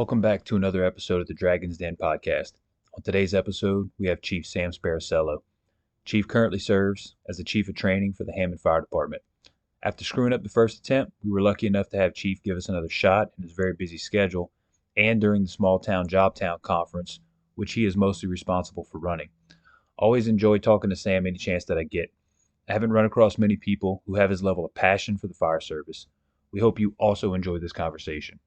Welcome back to another episode of the Dragon's Den podcast. On today's episode, we have Chief Sam Sparacello. Chief currently serves as the Chief of Training for the Hammond Fire Department. After screwing up the first attempt, we were lucky enough to have Chief give us another shot in his very busy schedule and during the Small Town Job Town conference, which he is mostly responsible for running. Always enjoy talking to Sam any chance that I get. I haven't run across many people who have his level of passion for the fire service. We hope you also enjoy this conversation.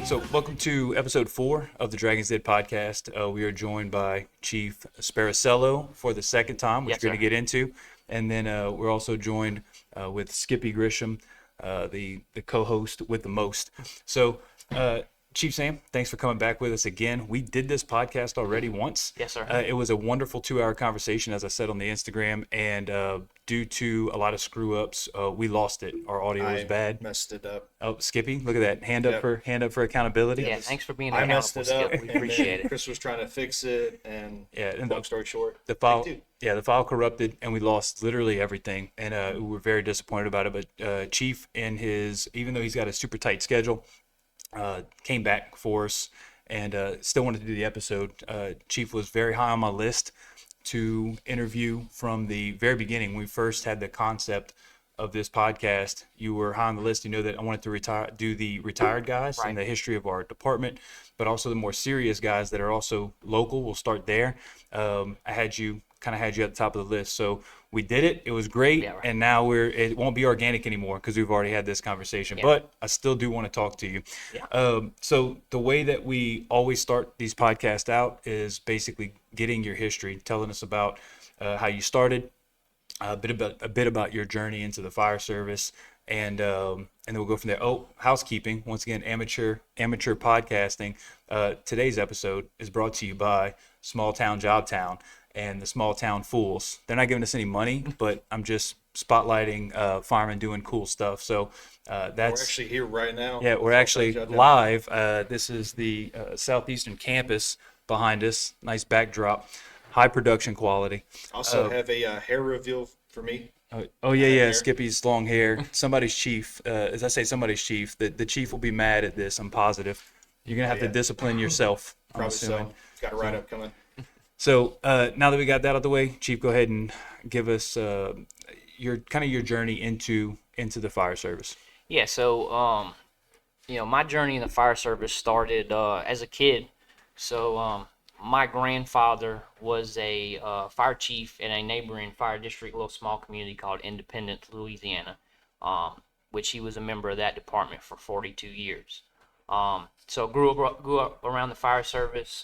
So welcome to episode 4 of the Dragon's Den podcast. We are joined by Chief Sparacello for the second time, which we're going to get into. And then we're also joined with Skippy Grisham, the co-host with the most. So Chief Sam, thanks for coming back with us again. We did this podcast already once. Yes, sir. It was a wonderful 2-hour conversation, as I said on the Instagram, and due to a lot of screw-ups, we lost it. Our audio was bad. Messed it up. Oh, Skippy, look at that. Hand up for accountability. Yeah, thanks for being I accountable, messed it up. Skip. We appreciate it. Chris was trying to fix it, and long story short, the file corrupted, and we lost literally everything, and we were very disappointed about it. But Chief, even though he's got a super tight schedule, came back for us and still wanted to do the episode. Chief was very high on my list to interview from the very beginning. When we first had the concept of this podcast, you were high on the list. You know that I wanted to do the retired guys and the history of our department, but also the more serious guys that are also local. We'll start there. I had you at the top of the list. So we did it. It was great. Yeah, right. And now it won't be organic anymore because we've already had this conversation. Yeah. But I still do want to talk to you. Yeah. So the way that we always start these podcasts out is basically getting your history, telling us about how you started, a bit about your journey into the fire service, and then we'll go from there. Oh, housekeeping. Once again, amateur podcasting. Today's episode is brought to you by Small Town Job Town and the Small Town Fools. They're not giving us any money, but I'm just spotlighting firemen doing cool stuff. So that's... We're actually here right now. Yeah, we're actually live. This is the southeastern campus behind us. Nice backdrop. High production quality. Also have a hair reveal for me. Oh yeah. Hair. Skippy's long hair. Somebody's chief. As I say, somebody's chief. The chief will be mad at this. I'm positive. You're gonna have to discipline yourself. Probably so. Got a write-up coming. So now that we got that out of the way, Chief, go ahead and give us your journey into the fire service. Yeah. So my journey in the fire service started as a kid. So my grandfather was a fire chief in a neighboring fire district, a little small community called Independence, Louisiana, which he was a member of that department for 42 years. So grew up around the fire service.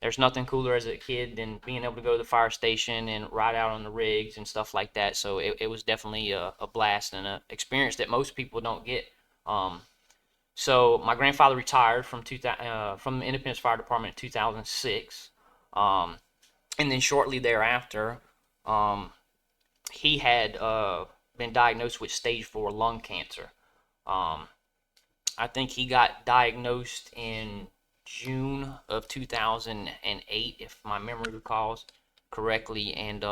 There's nothing cooler as a kid than being able to go to the fire station and ride out on the rigs and stuff like that. So it was definitely a blast and an experience that most people don't get. So my grandfather retired from the Independence Fire Department in 2006. And then shortly thereafter, he had been diagnosed with stage 4 lung cancer. I think he got diagnosed in June of 2008, if my memory recalls correctly, and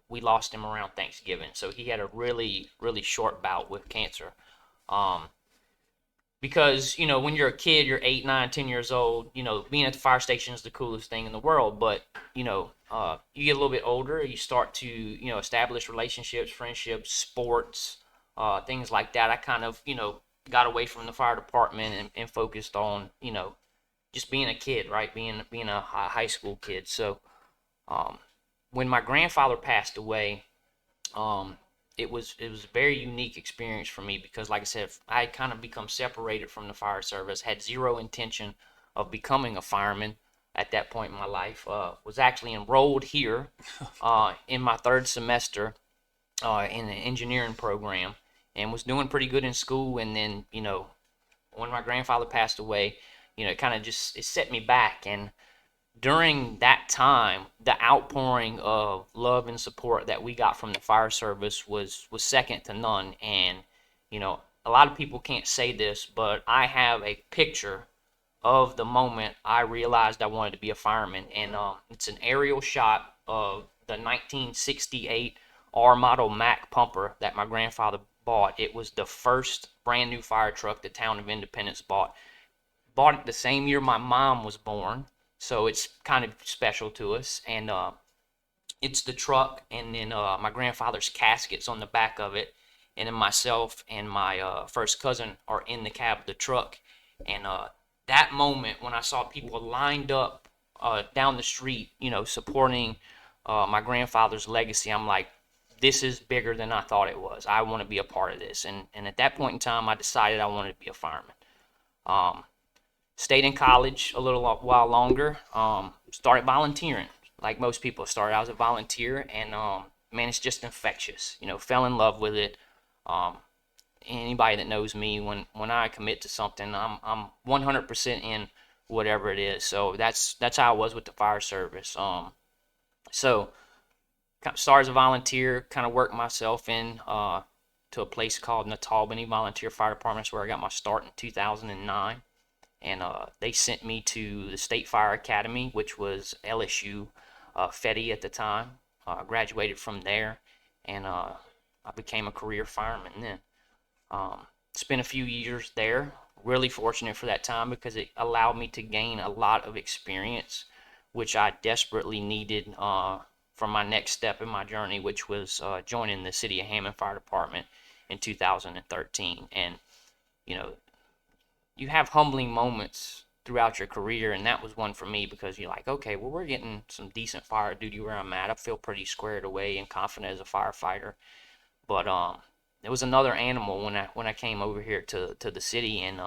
we lost him around Thanksgiving. So he had a really, really short bout with cancer. Because when you're a kid, you're 8, 9, 10 years old, being at the fire station is the coolest thing in the world. But you get a little bit older, you start to establish relationships, friendships, sports, things like that. I kind of got away from the fire department and focused on just being a kid, right? Being a high school kid. So when my grandfather passed away, it was a very unique experience for me because, like I said, I had kind of become separated from the fire service, had zero intention of becoming a fireman at that point in my life. Was actually enrolled here in my 3rd semester in the engineering program, and was doing pretty good in school. And then, when my grandfather passed away, it kind of it set me back. And during that time, the outpouring of love and support that we got from the fire service was second to none. And, a lot of people can't say this, but I have a picture of the moment I realized I wanted to be a fireman. And it's an aerial shot of the 1968 R model Mack pumper that my grandfather bought. It was the first brand new fire truck the town of Independence bought. bought it the same year my mom was born, so it's kind of special to us. And it's the truck, and then my grandfather's casket's on the back of it, and then myself and my first cousin are in the cab of the truck. And that moment when I saw people lined up down the street, supporting my grandfather's legacy, I'm like, this is bigger than I thought it was. I want to be a part of this. And at that point in time, I decided I wanted to be a fireman. Stayed in college a little while longer. Started volunteering. Like most people, started out as a volunteer, and man, it's just infectious. Fell in love with it. Anybody that knows me, when I commit to something, I'm 100% in whatever it is. So that's how I was with the fire service. So started as a volunteer, kind of worked myself in to a place called Natalbany Volunteer Fire Department. That's where I got my start in 2009. And they sent me to the State Fire Academy, which was LSU, FETI at the time. Graduated from there, and I became a career fireman then. Spent a few years there. Really fortunate for that time because it allowed me to gain a lot of experience, which I desperately needed for my next step in my journey, which was joining the city of Hammond Fire Department in 2013. And, you have humbling moments throughout your career, and that was one for me because you're like, okay, well, we're getting some decent fire duty where I'm at. I feel pretty squared away and confident as a firefighter. But it was another animal when I came over here to the city, and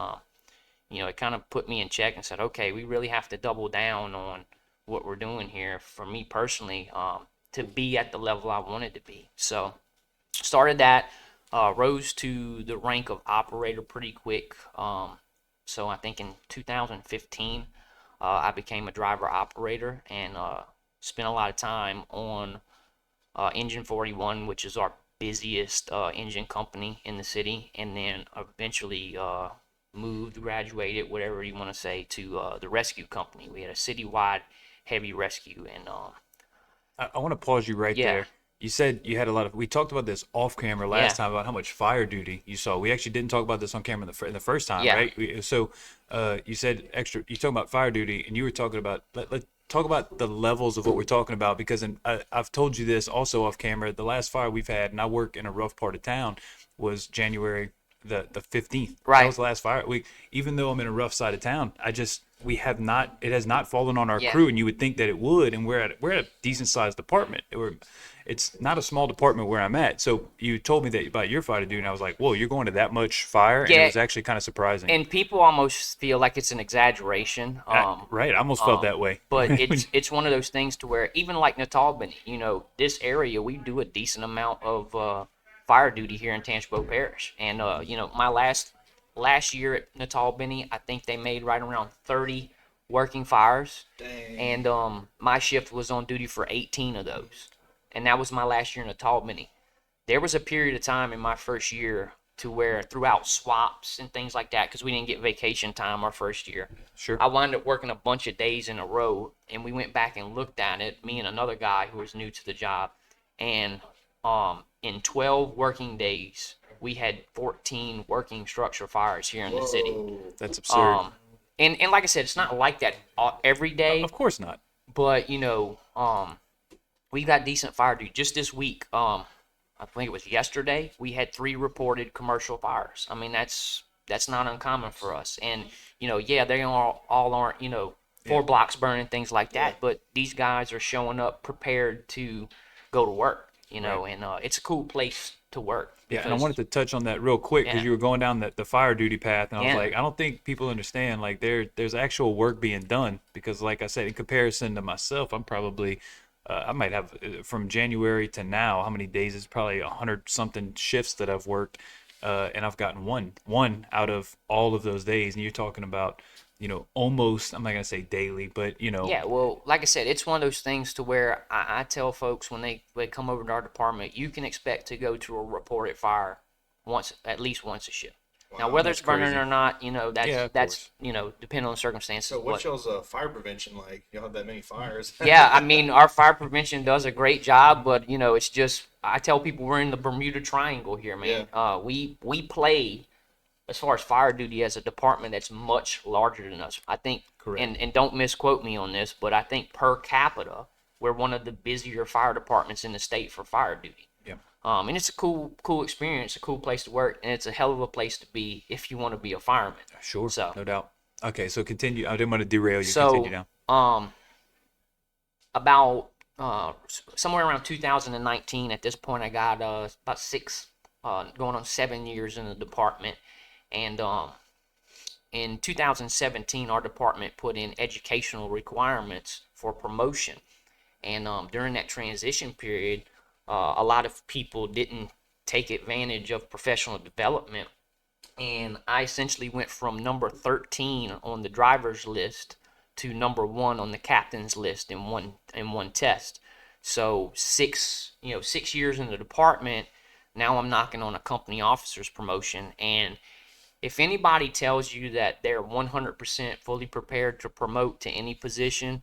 it kind of put me in check and said, okay, we really have to double down on what we're doing here for me personally to be at the level I wanted to be. So started that, rose to the rank of operator pretty quick. So I think in 2015, I became a driver operator and spent a lot of time on Engine 41, which is our busiest engine company in the city, and then eventually graduated, whatever you want to say, to the rescue company. We had a citywide heavy rescue. And I want to pause you right there. You said you had we talked about this off camera last time about how much fire duty you saw. We actually didn't talk about this on camera in the first time, right? So you said you talking about fire duty, and you were talking about, let's talk about the levels of what we're talking about, because I've told you this also off camera. The last fire we've had, and I work in a rough part of town, was January the 15th. Right. That was the last fire week. Even though I'm in a rough side of town, it has not fallen on our crew, and you would think that it would. And we're at a decent sized department. It's not a small department where I'm at. So you told me that about your fire duty, and I was like, whoa, you're going to that much fire? And it was actually kind of surprising. And people almost feel like it's an exaggeration. Right. I almost felt that way. But it's one of those things to where even like Natalbany, this area, we do a decent amount of fire duty here in Tangipahoa Parish. And, my last year at Natalbany, I think they made right around 30 working fires. Dang. And my shift was on duty for 18 of those. And that was my last year in Natalbany. There was a period of time in my first year to where throughout swaps and things like that, because we didn't get vacation time our first year. Sure. I wound up working a bunch of days in a row, and we went back and looked at it, me and another guy who was new to the job. And in 12 working days, we had 14 working structure fires here in the city. That's absurd. And like I said, it's not like that every day. Of course not. But, we got decent fire duty. Just this week, I think it was yesterday, we had 3 reported commercial fires. I mean, that's not uncommon for us. And, they all aren't, 4 blocks burning, things like that. But these guys are showing up prepared to go to work, and it's a cool place to work. Yeah, and I wanted to touch on that real quick because you were going down the fire duty path, and I was like, I don't think people understand, like, there's actual work being done, because, like I said, in comparison to myself, I'm probably I might have from January to now, how many days? It's probably 100-something shifts that I've worked, and I've gotten one out of all of those days. And you're talking about, almost, I'm not gonna say daily, but Yeah, well, like I said, it's one of those things to where I tell folks when they come over to our department, you can expect to go to a reported fire at least once a shift. Now, whether it's burning crazy. Or not, that's course. depending on the circumstances. So what's y'all's fire prevention like? Y'all have that many fires? Yeah, I mean, our fire prevention does a great job, but it's just, I tell people we're in the Bermuda Triangle here, man. Yeah. We play as far as fire duty as a department that's much larger than us. I think, Correct. and don't misquote me on this, but I think per capita, we're one of the busier fire departments in the state for fire duty. Yeah. And it's a cool experience, a cool place to work, and it's a hell of a place to be if you want to be a fireman. Sure. So, no doubt. Okay, so continue. I didn't want to derail you. so Continue now. about somewhere around 2019, at this point, I got about 6, going on 7 years in the department, and in 2017, our department put in educational requirements for promotion, and during that transition period, a lot of people didn't take advantage of professional development, and I essentially went from number 13 on the driver's list to number 1 on the captain's list in one test. So 6 years in the department, now I'm knocking on a company officer's promotion. And if anybody tells you that they're 100% fully prepared to promote to any position,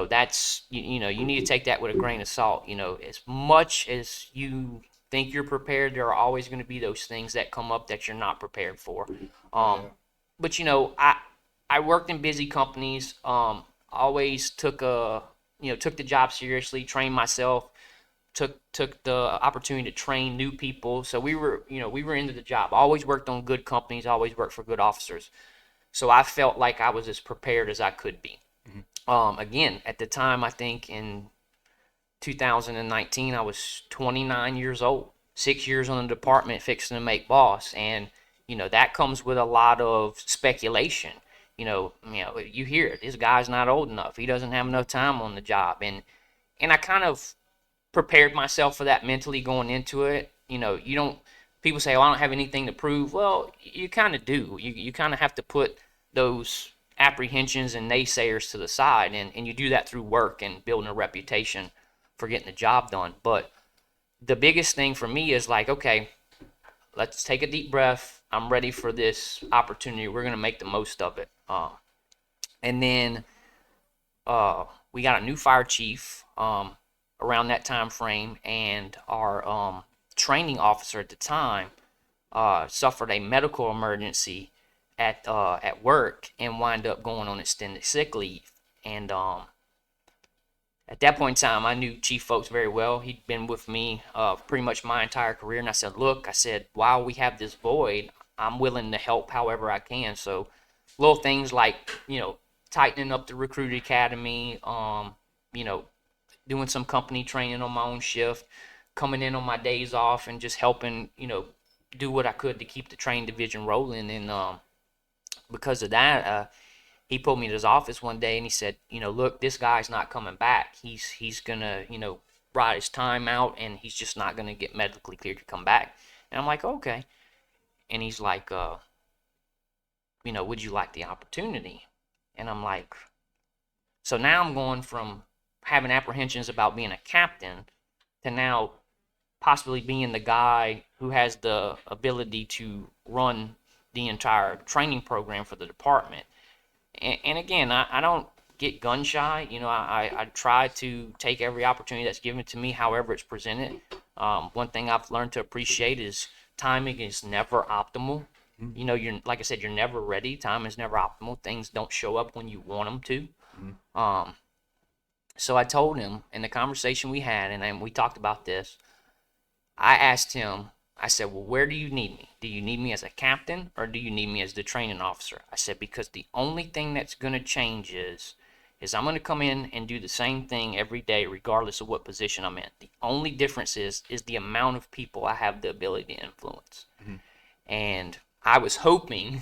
that's you need to take that with a grain of salt. As much as you think you're prepared, there are always going to be those things that come up that you're not prepared for. But I worked in busy companies. Always took the job seriously, trained myself, took the opportunity to train new people. So we were into the job. Always worked on good companies, always worked for good officers. So I felt like I was as prepared as I could be. Again, at the time, I think in 2019, I was 29 years old, 6 years on the department, fixing to make boss. And, that comes with a lot of speculation. You hear it. This guy's not old enough. He doesn't have enough time on the job. And I kind of prepared myself for that mentally going into it. People say, I don't have anything to prove. Well, you kind of do. You kind of have to put those apprehensions and naysayers to the side. And you do that through work and building a reputation for getting the job done. But the biggest thing for me is like, okay, let's take a deep breath. I'm ready for this opportunity. We're going to make the most of it. And then we got a new fire chief around that time frame, and our training officer at the time suffered a medical emergency at work and wound up going on extended sick leave. And at that point in time, I knew Chief Folks very well. He'd been with me pretty much my entire career. And I said, look, while we have this void, I'm willing to help however I can. So little things like, tightening up the recruit academy, doing some company training on my own shift, coming in on my days off and just helping, do what I could to keep the training division rolling. And because of that, he pulled me to his office one day and he said, look, this guy's not coming back. He's gonna, ride his time out, and he's just not gonna get medically cleared to come back. And I'm like, okay. And he's like, would you like the opportunity? And I'm like, so now I'm going from having apprehensions about being a captain to now possibly being the guy who has the ability to run the entire training program for the department. And again, I don't get gun shy. I try to take every opportunity that's given to me, however it's presented. One thing I've learned to appreciate is timing is never optimal. You're, like I said, you're never ready. Time is never optimal. Things don't show up when you want them to. So I told him in the conversation we had, and then we talked about this. I asked him, I said, well, where do you need me? Do you need me as a captain, or do you need me as the training officer? I said, because the only thing that's going to change is I'm going to come in and do the same thing every day, regardless of what position I'm in. The only difference is the amount of people I have the ability to influence. And I was hoping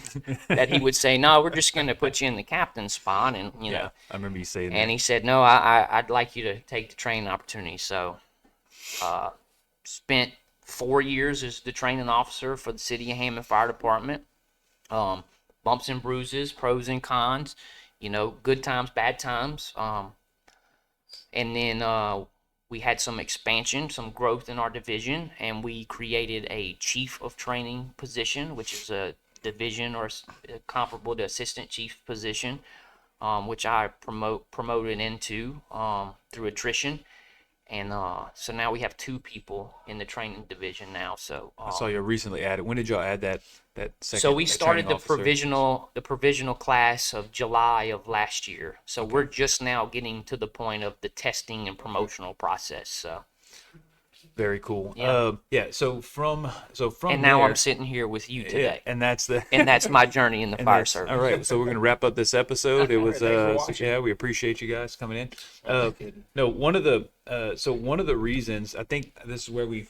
that he would say, no, we're just going to put you in the captain's spot. And, I remember you saying that. And he said, no, I'd like you to take the training opportunity. So spent 4 years as the training officer for the city of Hammond Fire Department. Bumps and bruises, pros and cons, good times, bad times. And then we had some expansion, some growth in our division, and we created a chief of training position, which is a division or comparable to assistant chief position, which I promoted into through attrition. And so now we have 2 people in the training division now. So I saw you recently added. When did y'all add that second? so we that started training officer? the provisional class of July of last year. So we're just now getting to the point of the testing and promotional process. So Very cool. Yeah. So from and now there, I'm sitting here with you yeah, today. and that's the And that's my journey in the and fire that's service. all right. So we're gonna wrap up this episode. It was Thanks for watching. yeah, we appreciate you guys coming in. No kidding. No, one of the reasons I think this is where we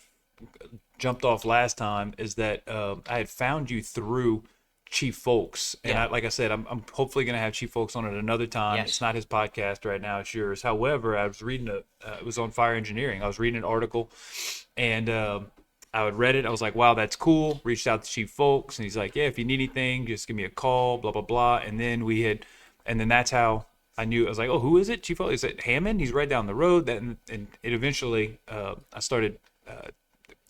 jumped off last time is that I had found you through Chief Folks, and Yeah. like I said, I'm hopefully going to have Chief Folks on at another time. Yes. It's not his podcast right now; it's yours. However, I was reading it was on fire engineering. I was reading an article, and I had read it. I was like, wow, that's cool. Reached out to Chief Folks, and he's like, yeah, if you need anything, just give me a call. Blah blah blah. And then that's how I knew. I was like, oh, who is it? Chief Folks? Is it Hammond? He's right down the road. And it eventually I started.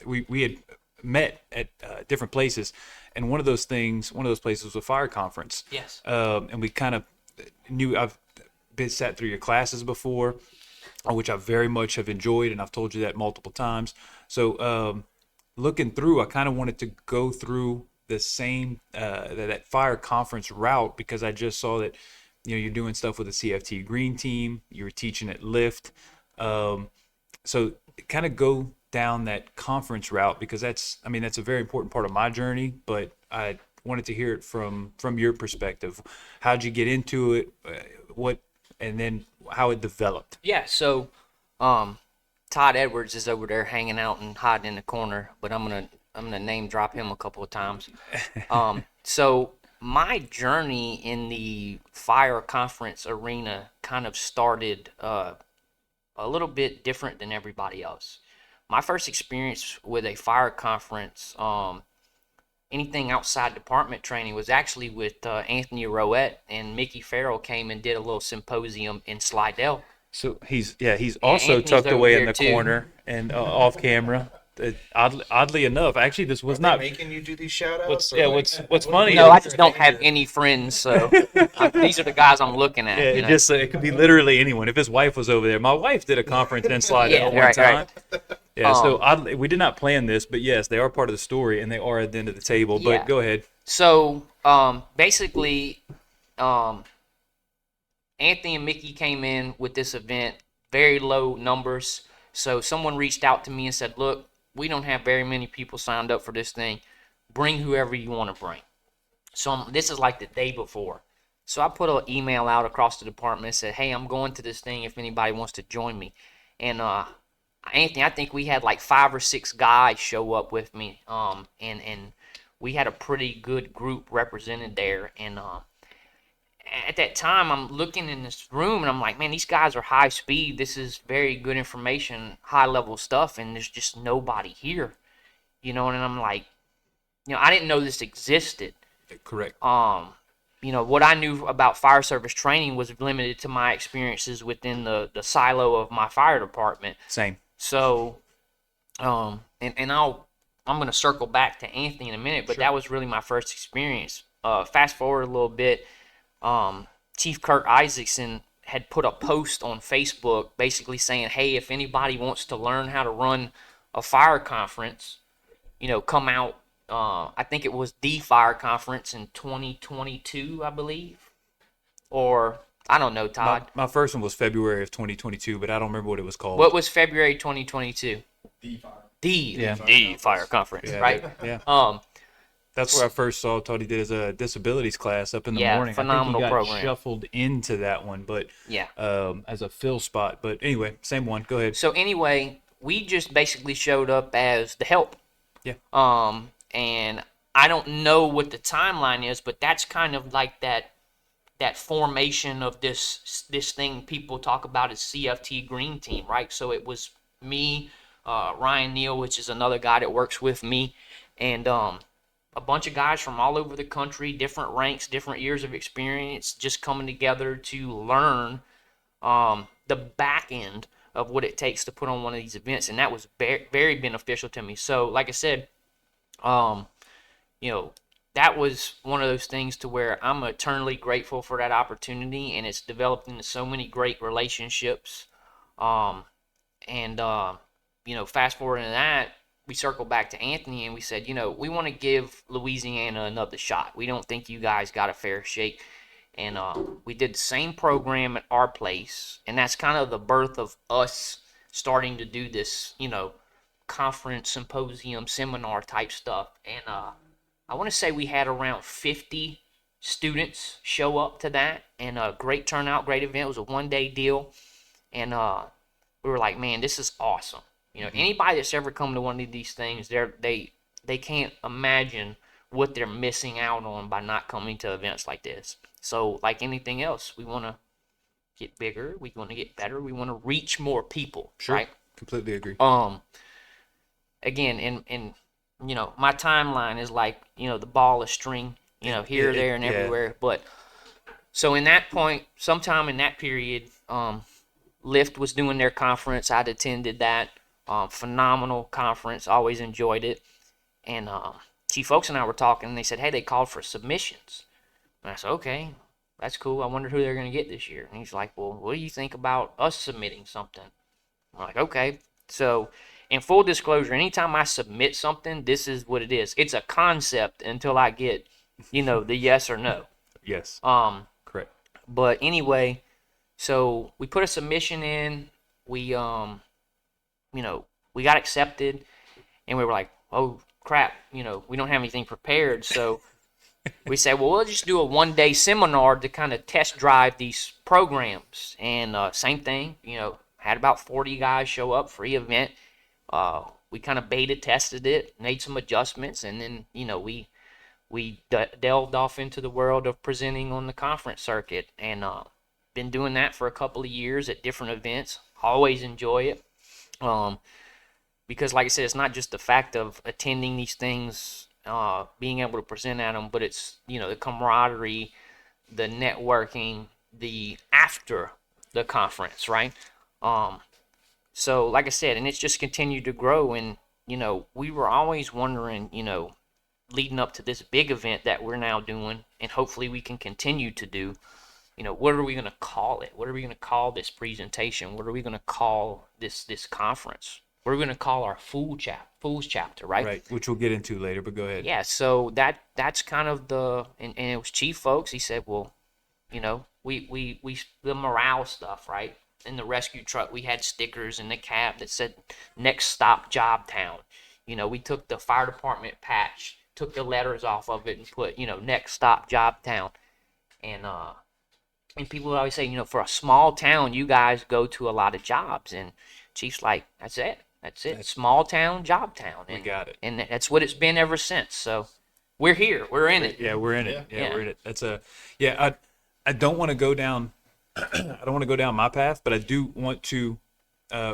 We had met at different places, and one of those places was a fire conference. Yes. And we kind of knew I've been sat through your classes before, which I very much have enjoyed, and I've told you that multiple times. So looking through, I kind of wanted to go through the same that fire conference route, because I just saw that you're doing stuff with the CFT Green Team. You were teaching at Lyft, so kind of go down that conference route, because that's a very important part of my journey, but I wanted to hear it from your perspective. How'd you get into it? And then how it developed? Yeah, so Todd Edwards is over there hanging out and hiding in the corner, but I'm gonna name drop him a couple of times. So my journey in the fire conference arena kind of started a little bit different than everybody else. My first experience with a fire conference, anything outside department training, was actually with Anthony Rowett, and Mickey Farrell came and did a little symposium in Slidell. So he's also Anthony's tucked over away in here the too. corner and off camera. Oddly enough, actually, this was Are not. they making you do these shout outs? What's funny? No, I just don't have any friends, so these are the guys I'm looking at. Yeah, you know? it could be literally anyone. If his wife was over there, my wife did a conference in Slidell one time. Right. Yeah, so oddly, we did not plan this, but yes, they are part of the story, and they are at the end of the table. But Yeah. go ahead. So basically, Anthony and Mickey came in with this event, very low numbers. So someone reached out to me and said, look, we don't have very many people signed up for this thing. Bring whoever you want to bring. So this is like the day before. So I put an email out across the department and said, hey, I'm going to this thing if anybody wants to join me. And Anthony, I think we had like 5 or 6 guys show up with me. And we had a pretty good group represented there. And at that time, I'm looking in this room and I'm like, man, these guys are high speed. This is very good information, high level stuff, and there's just nobody here, and I'm like, I didn't know this existed. Correct. What I knew about fire service training was limited to my experiences within the silo of my fire department. Same. So, I'm going to circle back to Anthony in a minute, but that was really my first experience. Fast forward a little bit. Chief Kurt Isaacson had put a post on Facebook basically saying, hey, if anybody wants to learn how to run a fire conference, come out. I think it was the fire conference in 2022, I believe. Or, I don't know, Todd. My first one was February of 2022, but I don't remember what it was called. What was February 2022? The fire conference, Yeah, right? Yeah. That's where I first saw Todd. He did his disabilities class up in the morning. Phenomenal I think he got program. shuffled into that one, but Yeah. as a fill spot. But anyway, same one. Go ahead. So anyway, we just basically showed up as the help. Yeah. And I don't know what the timeline is, but that's kind of like that formation of this thing people talk about as CFT Green Team, right? So it was me, Ryan Neal, which is another guy that works with me, and a bunch of guys from all over the country, different ranks, different years of experience, just coming together to learn the back end of what it takes to put on one of these events, and that was very, very beneficial to me. So, like I said, that was one of those things to where I'm eternally grateful for that opportunity, and it's developed into so many great relationships. And fast forward into that, we circled back to Anthony and we said, we want to give Louisiana another shot. We don't think you guys got a fair shake. And we did the same program at our place, and that's kind of the birth of us starting to do this, conference, symposium, seminar type stuff. And I want to say we had around 50 students show up to that, and a great turnout, great event. It was a one-day deal, and we were like, man, this is awesome. Anybody that's ever come to one of these things, they can't imagine what they're missing out on by not coming to events like this. So, like anything else, we want to get bigger, we want to get better, we want to reach more people. Sure. Right? Completely agree. Again, in my timeline is like, the ball of string, here, there, and everywhere. But so in that point, sometime in that period, Lyft was doing their conference. I'd attended that. Phenomenal conference. Always enjoyed it. And Chief Oaks and I were talking, and they said, hey, they called for submissions. And I said, okay, that's cool. I wonder who they're going to get this year. And he's like, well, what do you think about us submitting something? I'm like, okay. So, in full disclosure, anytime I submit something, this is what it is. It's a concept until I get, the yes or no. Yes. Correct. But anyway, so we put a submission in. We, we got accepted, and we were like, oh crap, we don't have anything prepared. So we said, well, we'll just do a one-day seminar to kind of test drive these programs. And same thing, had about 40 guys show up, free event. We kind of beta tested it, made some adjustments, and then, we delved off into the world of presenting on the conference circuit, and been doing that for a couple of years at different events. Always enjoy it. Because like I said, it's not just the fact of attending these things, being able to present at them, but it's, the camaraderie, the networking, the after the conference, right? So like I said, and it's just continued to grow, and, we were always wondering, leading up to this big event that we're now doing, and hopefully we can continue to do, what are we going to call it? What are we going to call this presentation? What are we going to call this conference? What are we going to call our Fool's chapter, right? Right, which we'll get into later, but go ahead. Yeah, so that's kind of and it was Chief Folks. He said, well, we the morale stuff, right? In the rescue truck, we had stickers in the cab that said "Next Stop Jobtown." We took the fire department patch, took the letters off of it, and put "Next Stop Jobtown." And people always say, for a small town, you guys go to a lot of jobs, and Chief's like, that's it. Small town, job town. And, we got it. And that's what it's been ever since. So we're here. We're in it. Yeah, we're in it. Yeah, we're in it. That's I don't want to go down I don't want to go down my path, but I do want to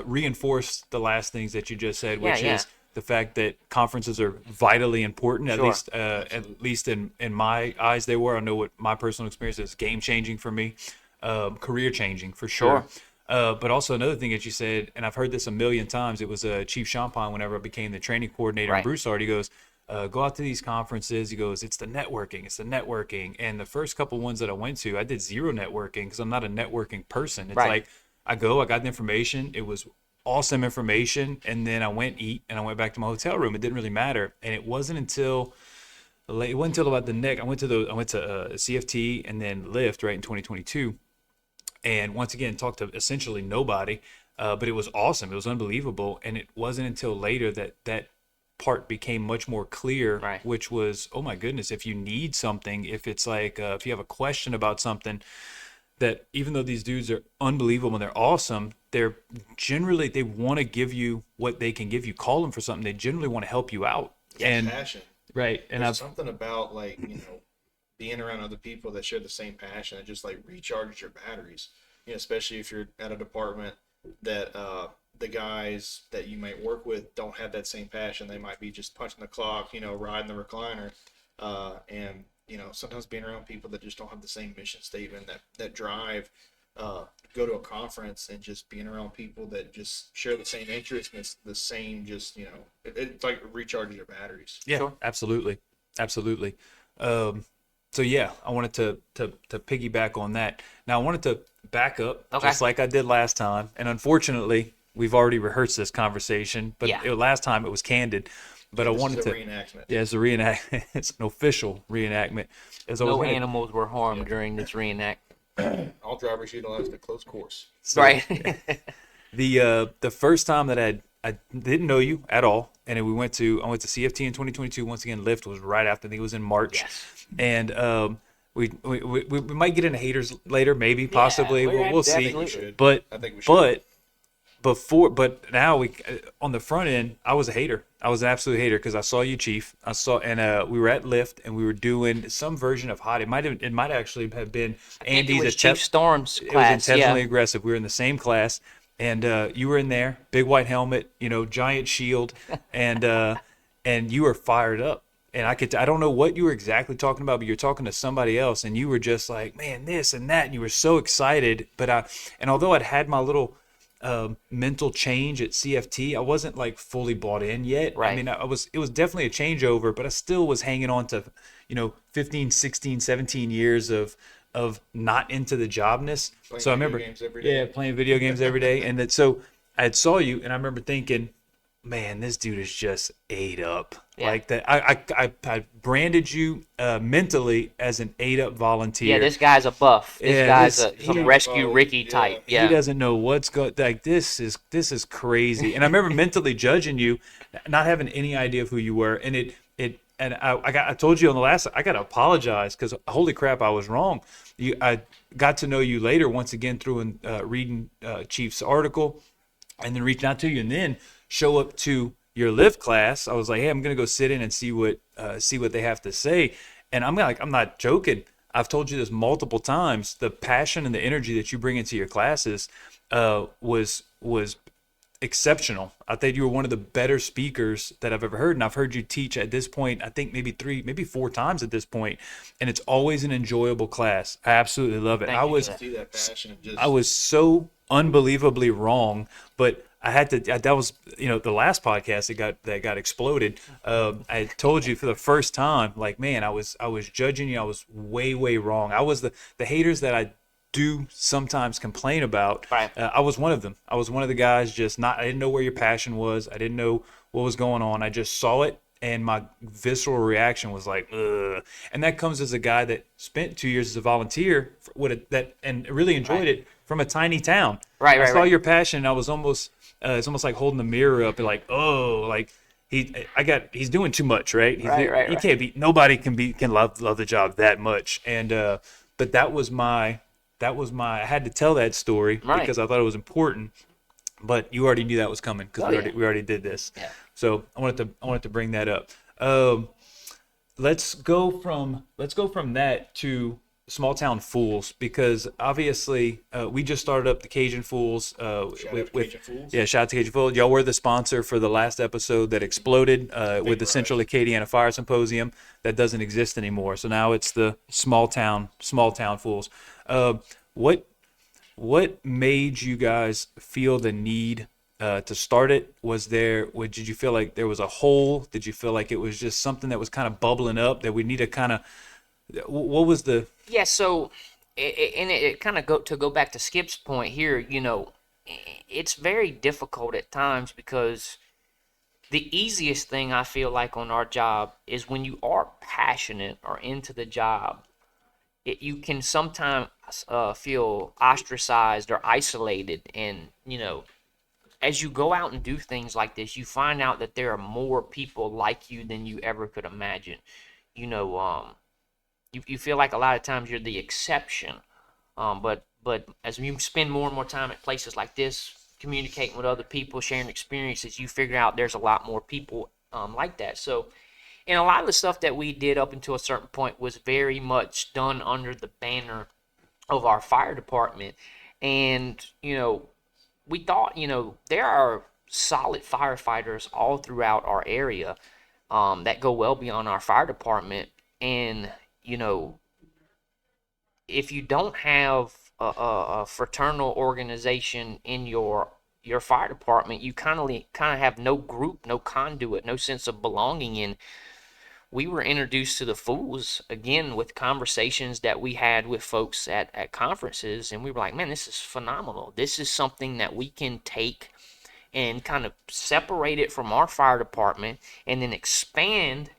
reinforce the last things that you just said, which is the fact that conferences are vitally important. Sure. At least in my eyes they were. I know what my personal experience is. Game changing for me, career changing for sure. But also another thing that you said, and I've heard this a million times, it was Chief Champagne whenever I became the training coordinator in Broussard. He goes, go out to these conferences. He goes, it's the networking. And the first couple ones that I went to, I did zero networking because I'm not a networking person. It's like I got the information. It was awesome information. And then I went eat and I went back to my hotel room. It didn't really matter. And it wasn't until about the next, I went to CFT and then Lyft right in 2022. And once again, talked to essentially nobody, but it was awesome. It was unbelievable. And it wasn't until later that part became much more clear, which was, oh my goodness, if you need something, if it's like, if you have a question about something, that even though these dudes are unbelievable and they're awesome, they want to give you what they can give you. Call them for something. They generally want to help you out. And passion. Right. And There's something about being around other people that share the same passion, it just recharges your batteries. Especially if you're at a department that the guys that you might work with don't have that same passion. They might be just punching the clock, riding the recliner, and sometimes being around people that just don't have the same mission statement, that drive. Go to a conference and just being around people that just share the same interests and it's the same, just it's like recharges your batteries. Yeah, sure. Absolutely. So yeah, I wanted to piggyback on that. Now I wanted to back up just like I did last time, and unfortunately, we've already rehearsed this conversation, but Yeah. last time it was candid. But I This wanted is a to. reenactment. Yeah, it's a reenact. It's an official reenactment. As I was No gonna- animals were harmed during this reenactment. All drivers utilize the close course. so Right. the first time that I didn't know you at all, and then I went to CFT in 2022. Once again, Lyft was right after. I think it was in March, Yes. and we might get into haters later, maybe, possibly. We'll see. definitely should. But I think we should. but now on the front end, I was a hater. I was an absolute hater because I saw you, Chief. We were at Lyft and we were doing some version of hot. It might actually have been Andy's. It was Chief Storm's It was class. intentionally Yeah. aggressive. We were in the same class, and you were in there, big white helmet, giant shield, and you were fired up. And I don't know what you were exactly talking about, but you're talking to somebody else, and you were just like, man, this and that, and you were so excited. And although I'd had my little mental change at CFT, I wasn't like fully bought in yet. Right. I mean, it was definitely a changeover, but I still was hanging on to, 15, 16, 17 years of not into the jobness. Playing So I video remember, games every day. yeah, playing video games every day. And so I had saw you, and I remember thinking, man, this dude is just ate up. Yeah. Like that. I branded you mentally as an ate up volunteer. Yeah, this guy's a buff. This Yeah, guy's this- some he- rescue Oh, Ricky yeah. type. He Yeah. doesn't know what's going. Like this is crazy. And I remember mentally judging you, not having any idea of who you were. And I told you on the last. I got to apologize because holy crap, I was wrong. I got to know you later once again through reading Chief's article, and then reaching out to you, and then show up to your Lyft class. I was like, hey, I'm gonna go sit in and see what they have to say. And I'm not joking. I've told you this multiple times. The passion and the energy that you bring into your classes was exceptional. I think you were one of the better speakers that I've ever heard, and I've heard you teach at this point, I think maybe 3, maybe 4 times at this point, and it's always an enjoyable class. I absolutely love it. Thank you for that. See that passion and just I was so unbelievably wrong, but I had to. That was the last podcast that got exploded. I told you for the first time, like, man, I was judging you. I was way wrong. I was the haters that I do sometimes complain about. Right. I was one of them. I was one of the guys. I didn't know where your passion was. I didn't know what was going on. I just saw it, and my visceral reaction was like, ugh. And that comes as a guy that spent 2 years as a volunteer and really enjoyed it from a tiny town. Right, I saw right. your passion. And I was almost. It's almost like holding the mirror up and like, oh, like he's doing too much, right? Right. He can't be. Nobody can love the job that much. And but that was my. I had to tell that story Right. because I thought it was important. But you already knew that was coming because Oh, we already did this. Yeah. So I wanted to bring that up. Let's go from that to Small Town Fools, because obviously we just started up the Cajun Fools. Shout out to Cajun Fools. Yeah, shout out to Cajun Fools. Y'all were the sponsor for the last episode that exploded with the Central Acadiana Fire Symposium that doesn't exist anymore. So now it's the Small Town Fools. What made you guys feel the need to start it? Did you feel like there was a hole? Did you feel like it was just something that was kind of bubbling up that we need to kind of? What was the? Yeah, so it kind of go back to Skip's point here. It's very difficult at times because the easiest thing I feel like on our job is when you are passionate or into the job, you can sometimes feel ostracized or isolated, and as you go out and do things like this, you find out that there are more people like you than you ever could imagine. You feel like a lot of times you're the exception, but as you spend more and more time at places like this, communicating with other people, sharing experiences, you figure out there's a lot more people like that. So, and a lot of the stuff that we did up until a certain point was very much done under the banner of our fire department, and we thought there are solid firefighters all throughout our area that go well beyond our fire department, and if you don't have a fraternal organization in your fire department, you kind of have no group, no conduit, no sense of belonging. And we were introduced to the Fools again with conversations that we had with folks at conferences, and we were like, man, this is phenomenal. This is something that we can take and kind of separate it from our fire department and then expand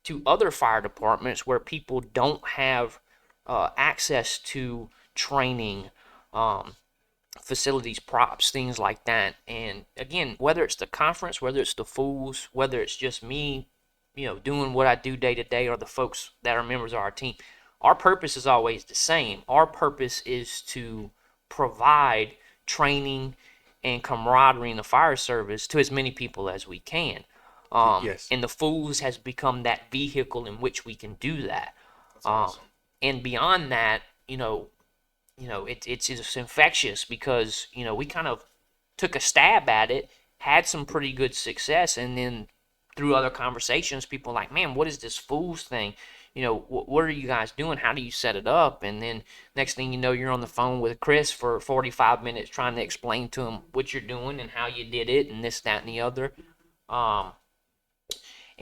to other fire departments where people don't have access to training, facilities, props, things like that. And again, whether it's the conference, whether it's the fools, whether it's just me, doing what I do day to day, or the folks that are members of our team, our purpose is always the same. Our purpose is to provide training and camaraderie in the fire service to as many people as we can. Yes. And the fools has become that vehicle in which we can do that. That's awesome. And beyond that, it's just infectious because, we kind of took a stab at it, had some pretty good success, and then through other conversations, people are like, man, what is this fools thing? What are you guys doing? How do you set it up? And then next thing you know, you're on the phone with Chris for 45 minutes trying to explain to him what you're doing and how you did it and this, that, and the other. And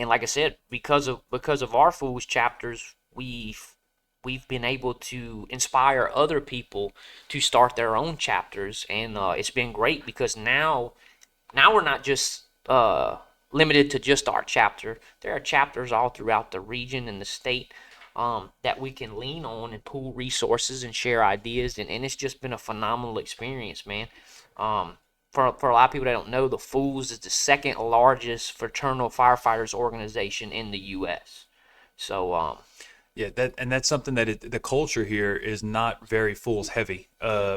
like I said, because of our fools chapters, we've been able to inspire other people to start their own chapters, and it's been great because now we're not just limited to just our chapter. There are chapters all throughout the region and the state that we can lean on and pool resources and share ideas, and it's just been a phenomenal experience, man. For a lot of people that don't know, the Fools is the second largest fraternal firefighters organization in the U.S. So, Yeah, that's something that the culture here is not very fools heavy.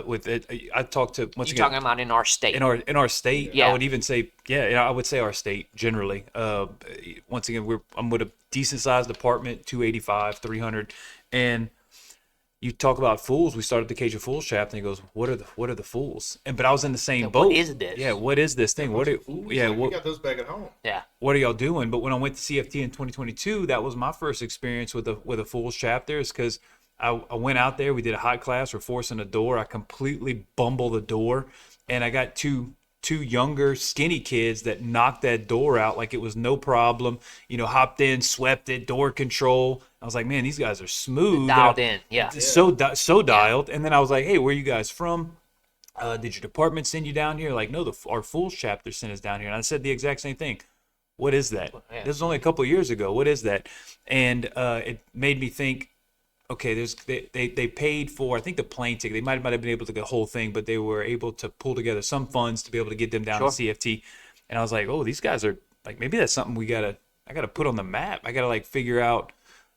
With it, I talked to once you're again talking about in our state. in our state. Yeah. I would even say I would say our state generally. Once again, I'm with a decent sized department, 285, 300, and you talk about fools. We started the Cajun Fools chapter, and he goes, "What are the fools?" But I was in the same boat. What is this? Yeah, what is this thing? We We got those back at home. Yeah. what are y'all doing? But when I went to CFT in 2022, that was my first experience with a Fools chapter, is because I went out there. We did a hot class. We're forcing a door. I completely bumble the door, and I got two younger skinny kids that knocked that door out like it was no problem. Hopped in, swept it, door control. I was like, man, these guys are smooth. Dialed in. Yeah. So dialed. And then I was like, hey, where are you guys from? Did your department send you down here? Like, no, our Fools chapter sent us down here. And I said the exact same thing. What is that? Yeah. This was only a couple of years ago. What is that? And it made me think, okay, they paid for, I think, the plane ticket. They might have been able to get the whole thing, but they were able to pull together some funds to be able to get them down to CFT. And I was like, oh, these guys are like, maybe that's something I gotta put on the map. I gotta figure out.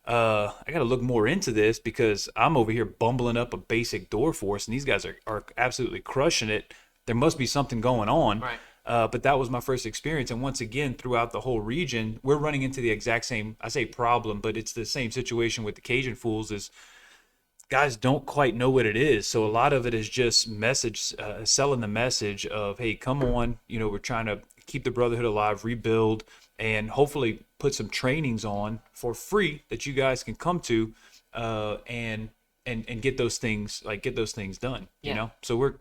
I gotta look more into this because I'm over here bumbling up a basic door force, and these guys are absolutely crushing it. There must be something going on. Right. But that was my first experience, and once again, throughout the whole region, we're running into the exact same, I say problem, but it's the same situation with the Cajun Fools. Is guys don't quite know what it is, so a lot of it is just selling the message of, hey, come on, we're trying to keep the brotherhood alive, rebuild, and hopefully put some trainings on for free that you guys can come to, and get those things done. Yeah. So we're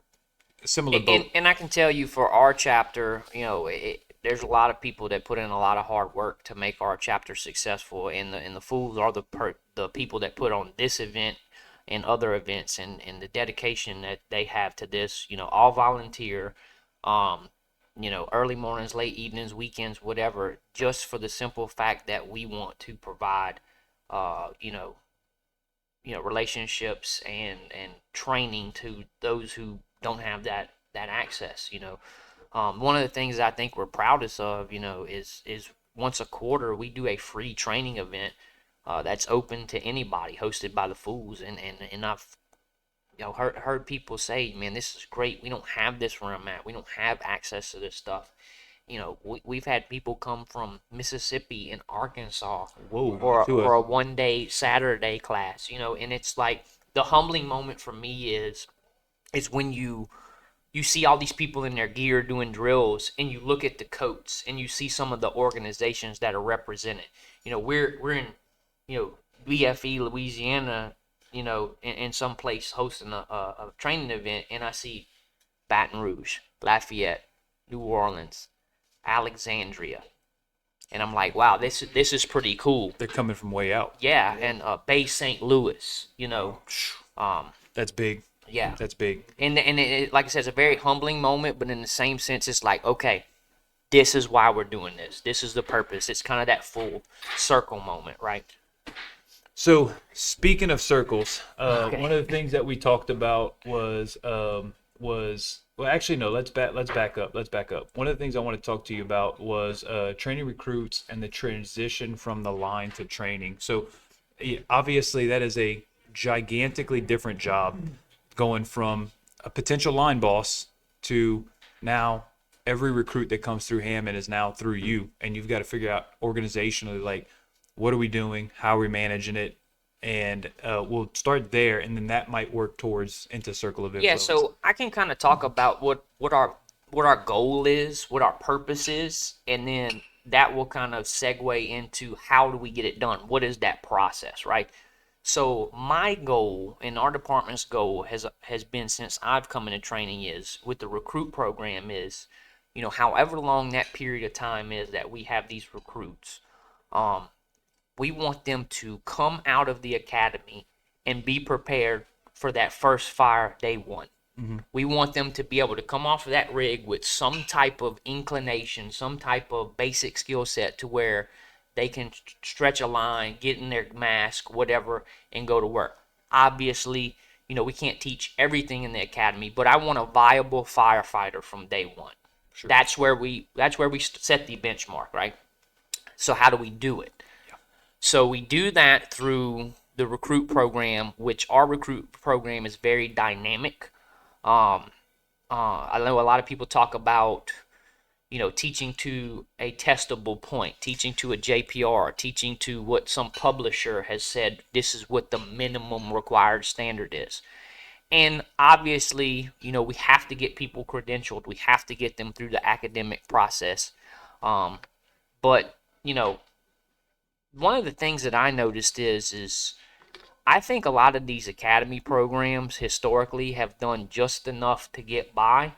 a similar boat. And I can tell you for our chapter, there's a lot of people that put in a lot of hard work to make our chapter successful, and the Fools are the people that put on this event and other events, and the dedication that they have to this, all volunteer, early mornings, late evenings, weekends, whatever, just for the simple fact that we want to provide, relationships and training to those who don't have that access. One of the things I think we're proudest of, is once a quarter we do a free training event that's open to anybody, hosted by the Fools, and I've heard people say, man, this is great. We don't have this where I'm at. We don't have access to this stuff. We've had people come from Mississippi and Arkansas for a one-day Saturday class, and it's like the humbling moment for me is when you see all these people in their gear doing drills, and you look at the coats and you see some of the organizations that are represented. We're in, BFE, Louisiana, in some place hosting a training event, and I see Baton Rouge, Lafayette, New Orleans, Alexandria, and I'm like, wow, this is pretty cool. They're coming from way out. Yeah, and Bay St. Louis, That's big. Yeah. That's big. And it, like I said, it's a very humbling moment, but in the same sense, it's like, okay, this is why we're doing this. This is the purpose. It's kind of that full circle moment, right? So speaking of circles, Okay. one of the things that we talked about was well, actually no, let's back up. Let's back up. One of the things I want to talk to you about was training recruits and the transition from the line to training. So obviously that is a gigantically different job, going from a potential line boss to now every recruit that comes through Hammond is now through you, and you've got to figure out organizationally, like, what are we doing, how are we managing it, and we'll start there, and then that might work towards into circle of influence. Yeah, so I can kind of talk about what our goal is, what our purpose is, and then that will kind of segue into how do we get it done? What is that process, right? So my goal and our department's goal has been since I've come into training is with the recruit program is, however long that period of time is that we have these recruits, we want them to come out of the academy and be prepared for that first fire day one. Mm-hmm. We want them to be able to come off of that rig with some type of inclination, some type of basic skill set to where they can stretch a line, get in their mask, whatever, and go to work. Obviously, we can't teach everything in the academy, but I want a viable firefighter from day one. Sure. That's where we set the benchmark, right? So how do we do it? Yeah. So we do that through the recruit program, which our recruit program is very dynamic. I know a lot of people talk about, teaching to a testable point, teaching to a JPR, teaching to what some publisher has said, this is what the minimum required standard is. And obviously, we have to get people credentialed. We have to get them through the academic process. But, one of the things that I noticed is I think a lot of these academy programs historically have done just enough to get by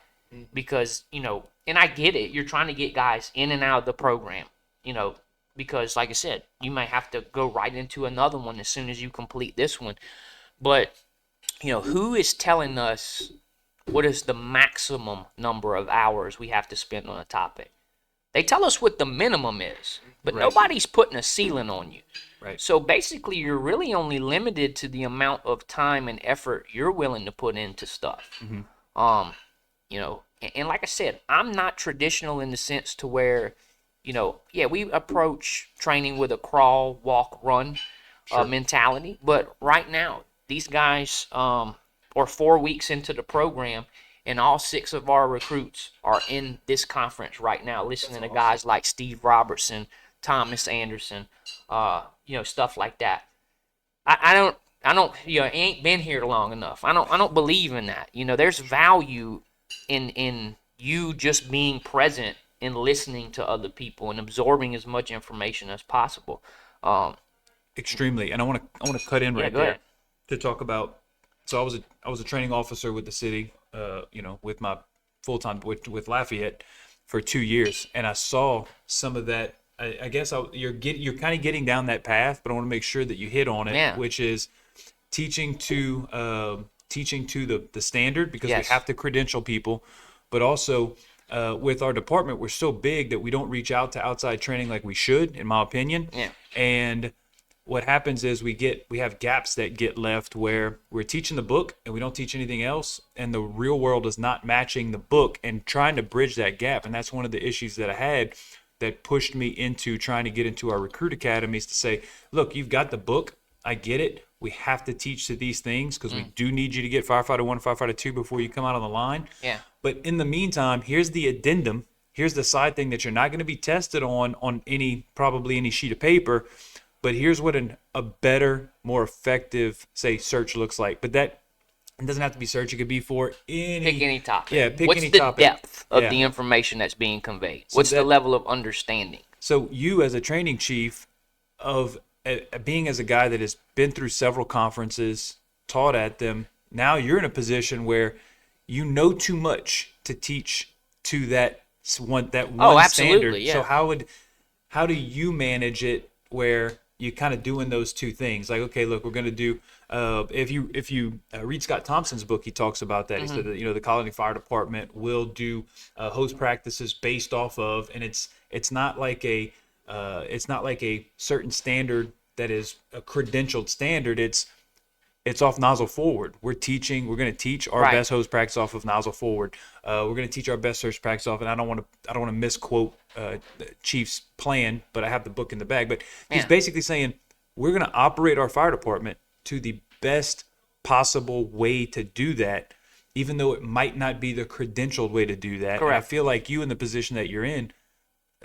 because, and I get it. You're trying to get guys in and out of the program, because like I said, you might have to go right into another one as soon as you complete this one. But, who is telling us what is the maximum number of hours we have to spend on a topic? They tell us what the minimum is, but right. Nobody's putting a ceiling on you. Right. So basically, you're really only limited to the amount of time and effort you're willing to put into stuff. Mm-hmm. And like I said, I'm not traditional in the sense to where, we approach training with a crawl, walk, run mentality. But right now, these guys are 4 weeks into the program, and all 6 of our recruits are in this conference right now, listening to guys like Steve Robertson, Thomas Anderson, stuff like that. I don't, ain't been here long enough. I don't believe in that. There's value in you just being present and listening to other people and absorbing as much information as possible. Extremely, and I want to cut in right go there ahead. To talk about. So I was a training officer with the city, with my full time with Lafayette for 2 years, and I saw some of that. I guess you're kind of getting down that path, but I want to make sure that you hit on it, which is teaching to the standard, because we have to credential people, but also with our department, we're so big that we don't reach out to outside training like we should, in my opinion. Yeah. And what happens is we have gaps that get left where we're teaching the book and we don't teach anything else, and the real world is not matching the book, and trying to bridge that gap. And that's one of the issues that I had that pushed me into trying to get into our recruit academies to say, look, you've got the book. I get it. We have to teach to these things because we do need you to get firefighter 1, firefighter 2 before you come out on the line. Yeah. But in the meantime, here's the addendum. Here's the side thing that you're not going to be tested on probably any sheet of paper. But here's what a better, more effective, say, search looks like. But that it doesn't have to be search. It could be for pick any topic. Yeah, pick What's any the topic. depth of the information that's being conveyed? What's the level of understanding? So you, as a training chief, of being as a guy that has been through several conferences, taught at them, now you're in a position where you know too much to teach to that one absolutely, standard. yeah. So how do you manage it where you kind of doing those two things. Like, okay, look, we're going to do. If you read Scott Thompson's book, he talks about that. He said that the Colony Fire Department will do host practices based off of, and it's not like a certain standard that is a credentialed standard. It's off nozzle forward. We're going to teach our best hose practice off of nozzle forward. We're going to teach our best search practice off, and I don't want to misquote Chief's plan, but I have the book in the bag. But he's basically saying we're going to operate our fire department to the best possible way to do that, even though it might not be the credentialed way to do that. Correct. And I feel like you in the position that you're in,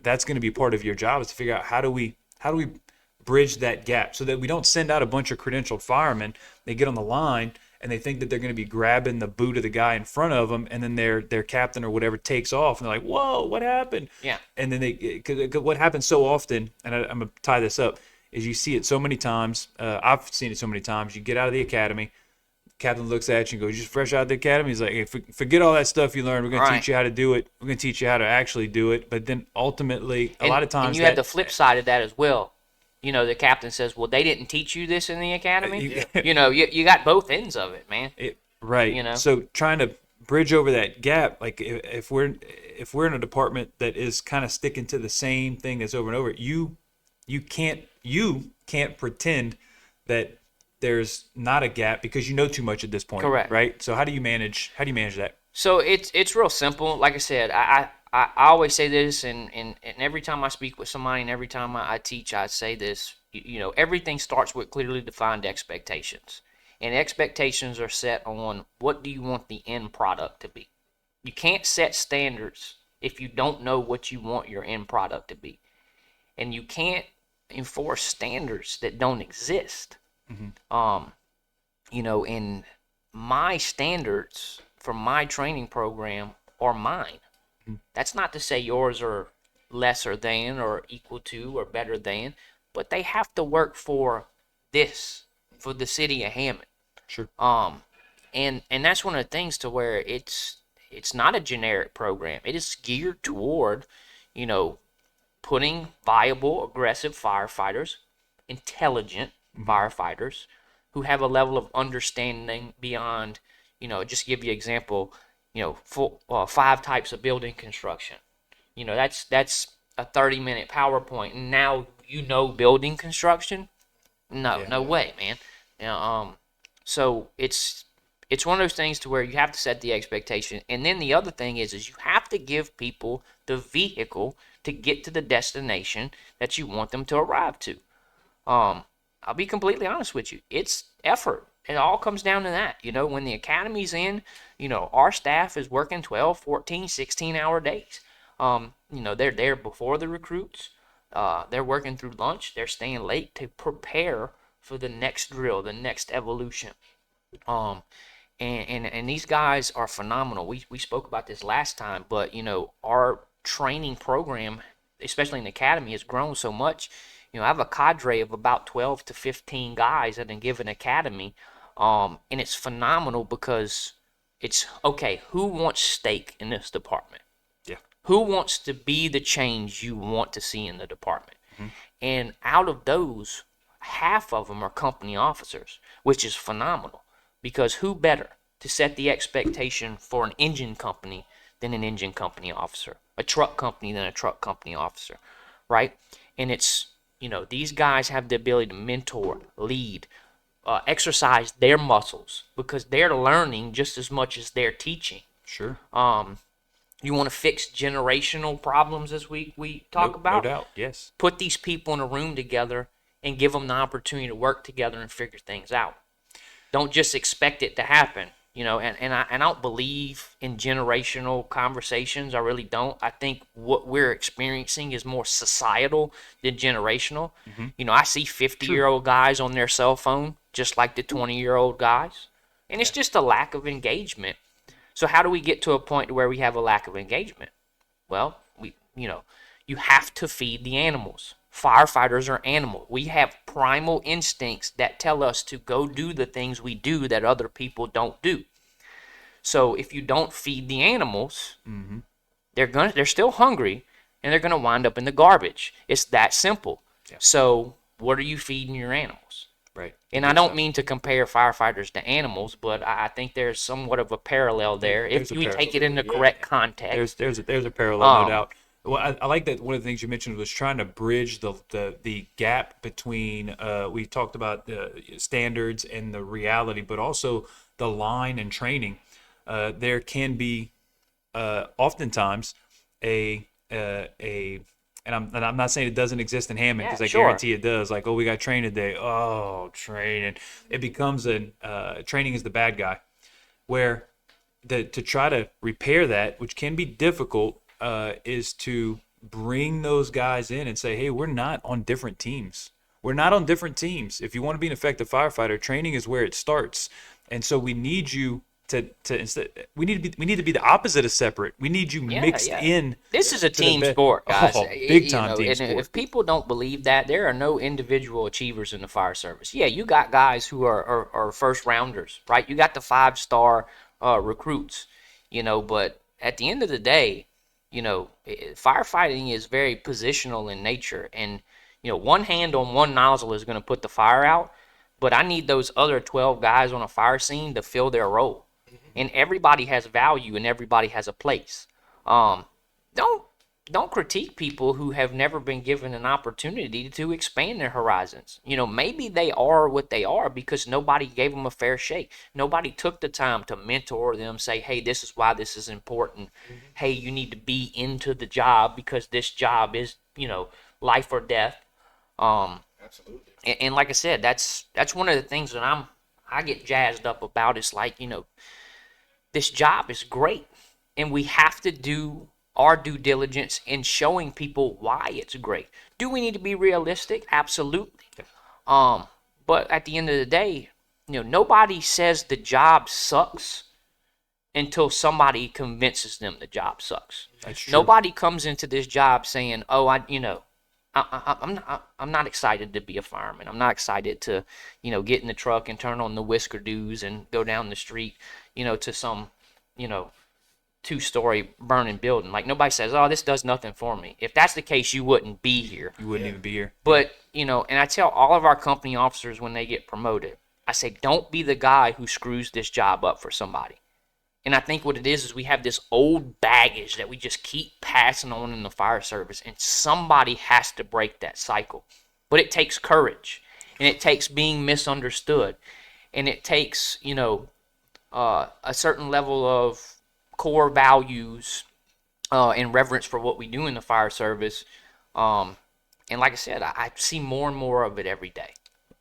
that's going to be part of your job, is to figure out how do we bridge that gap so that we don't send out a bunch of credentialed firemen. They get on the line and they think that they're going to be grabbing the boot of the guy in front of them, and then their captain or whatever takes off, and they're like, "Whoa, what happened?" Yeah. And then cause what happens so often, and I'm going to tie this up, is you see it so many times. I've seen it so many times. You get out of the academy, captain looks at you and goes, "You're just fresh out of the academy." He's like, "Hey, forget all that stuff you learned. We're going to teach you how to do it. We're going to teach you how to actually do it." But then ultimately, a lot of times, and you have the flip side of that as well. The captain says, "Well, they didn't teach you this in the academy." You got both ends of it, man. Right. So trying to bridge over that gap, like if we're in a department that is kind of sticking to the same thing that's over and over, you can't pretend that there's not a gap because you know too much at this point. Correct. Right. So how do you manage that? So it's real simple. Like I said, I always say this, and every time I speak with somebody and every time I teach, I say this, everything starts with clearly defined expectations. And expectations are set on what do you want the end product to be. You can't set standards if you don't know what you want your end product to be. And you can't enforce standards that don't exist. And my standards for my training program are mine. That's not to say yours are lesser than or equal to or better than, but they have to work for the city of Hammond. Sure. And that's one of the things to where it's not a generic program. It is geared toward, putting viable, aggressive firefighters, intelligent firefighters who have a level of understanding beyond, just to give you an example, 5 types of building construction. That's a 30-minute PowerPoint. And now building construction? No way, man. So it's one of those things to where you have to set the expectation. And then the other thing is you have to give people the vehicle to get to the destination that you want them to arrive to. I'll be completely honest with you. It's effort. It all comes down to that. When the academy's in, our staff is working 12, 14, 16-hour days. They're there before the recruits. They're working through lunch. They're staying late to prepare for the next drill, the next evolution. And these guys are phenomenal. We spoke about this last time, but, our training program, especially in the academy, has grown so much. I have a cadre of about 12 to 15 guys at a given academy. And it's phenomenal because it's, okay, who wants stake in this department? Yeah. Who wants to be the change you want to see in the department? And out of those, half of them are company officers, which is phenomenal because who better to set the expectation for an engine company than an engine company officer, a truck company than a truck company officer, right? And it's, these guys have the ability to mentor, lead, exercise their muscles because they're learning just as much as they're teaching. Sure. You want to fix generational problems as we talk about? No doubt, yes. Put these people in a room together and give them the opportunity to work together and figure things out. Don't just expect it to happen. And I don't believe in generational conversations. I really don't. I think what we're experiencing is more societal than generational. I see 50-year-old guys on their cell phone just like the 20-year-old guys. And it's just a lack of engagement. So how do we get to a point where we have a lack of engagement? Well, you have to feed the animals. Firefighters are animals. We have primal instincts that tell us to go do the things we do that other people don't do. So if you don't feed the animals, they're still hungry and they're gonna wind up in the garbage. It's that simple. Yeah. So what are you feeding your animals? Right. And I don't mean to compare firefighters to animals, but I think there's somewhat of a parallel there if There's a you parallel. take it in the correct context. There's a parallel, no doubt. Well, I like that one of the things you mentioned was trying to bridge the gap between we talked about the standards and the reality, but also the line and training. There can be oftentimes a and I'm not saying it doesn't exist in Hammond, because I guarantee it does. Like, oh, we got training today. Oh, training. It becomes training is the bad guy, where to try to repair that, which can be difficult, is to bring those guys in and say, hey, we're not on different teams. We're not on different teams. If you want to be an effective firefighter, training is where it starts. And so we need you to instead we need to be the opposite of separate. We need you mixed in. This is a team sport, guys. Oh, big time team and sport. If people don't believe that, there are no individual achievers in the fire service. Yeah, you got guys who are first rounders, right? You got the 5-star recruits, but at the end of the day, firefighting is very positional in nature, and one hand on one nozzle is going to put the fire out, but I need those other 12 guys on a fire scene to fill their role. And everybody has value and everybody has a place. Don't critique people who have never been given an opportunity to expand their horizons. Maybe they are what they are because nobody gave them a fair shake. Nobody took the time to mentor them, say, hey, this is why this is important. Hey, you need to be into the job because this job is, life or death. Absolutely. And like I said, that's one of the things that I get jazzed up about. It's like, this job is great, and we have to do our due diligence in showing people why it's great. Do we need to be realistic? Absolutely. But at the end of the day, nobody says the job sucks until somebody convinces them the job sucks. That's true. Nobody comes into this job saying, "Oh, I'm not excited to be a fireman. I'm not excited to, get in the truck and turn on the whisker doos and go down the street, to some, 2-story burning building." Like, nobody says, "Oh, this does nothing for me." If that's the case, you wouldn't be here. You wouldn't even be here. But, and I tell all of our company officers when they get promoted, I say, don't be the guy who screws this job up for somebody. And I think what it is we have this old baggage that we just keep passing on in the fire service, and somebody has to break that cycle. But it takes courage, and it takes being misunderstood, and it takes, a certain level of core values and reverence for what we do in the fire service. And like I said, I see more and more of it every day.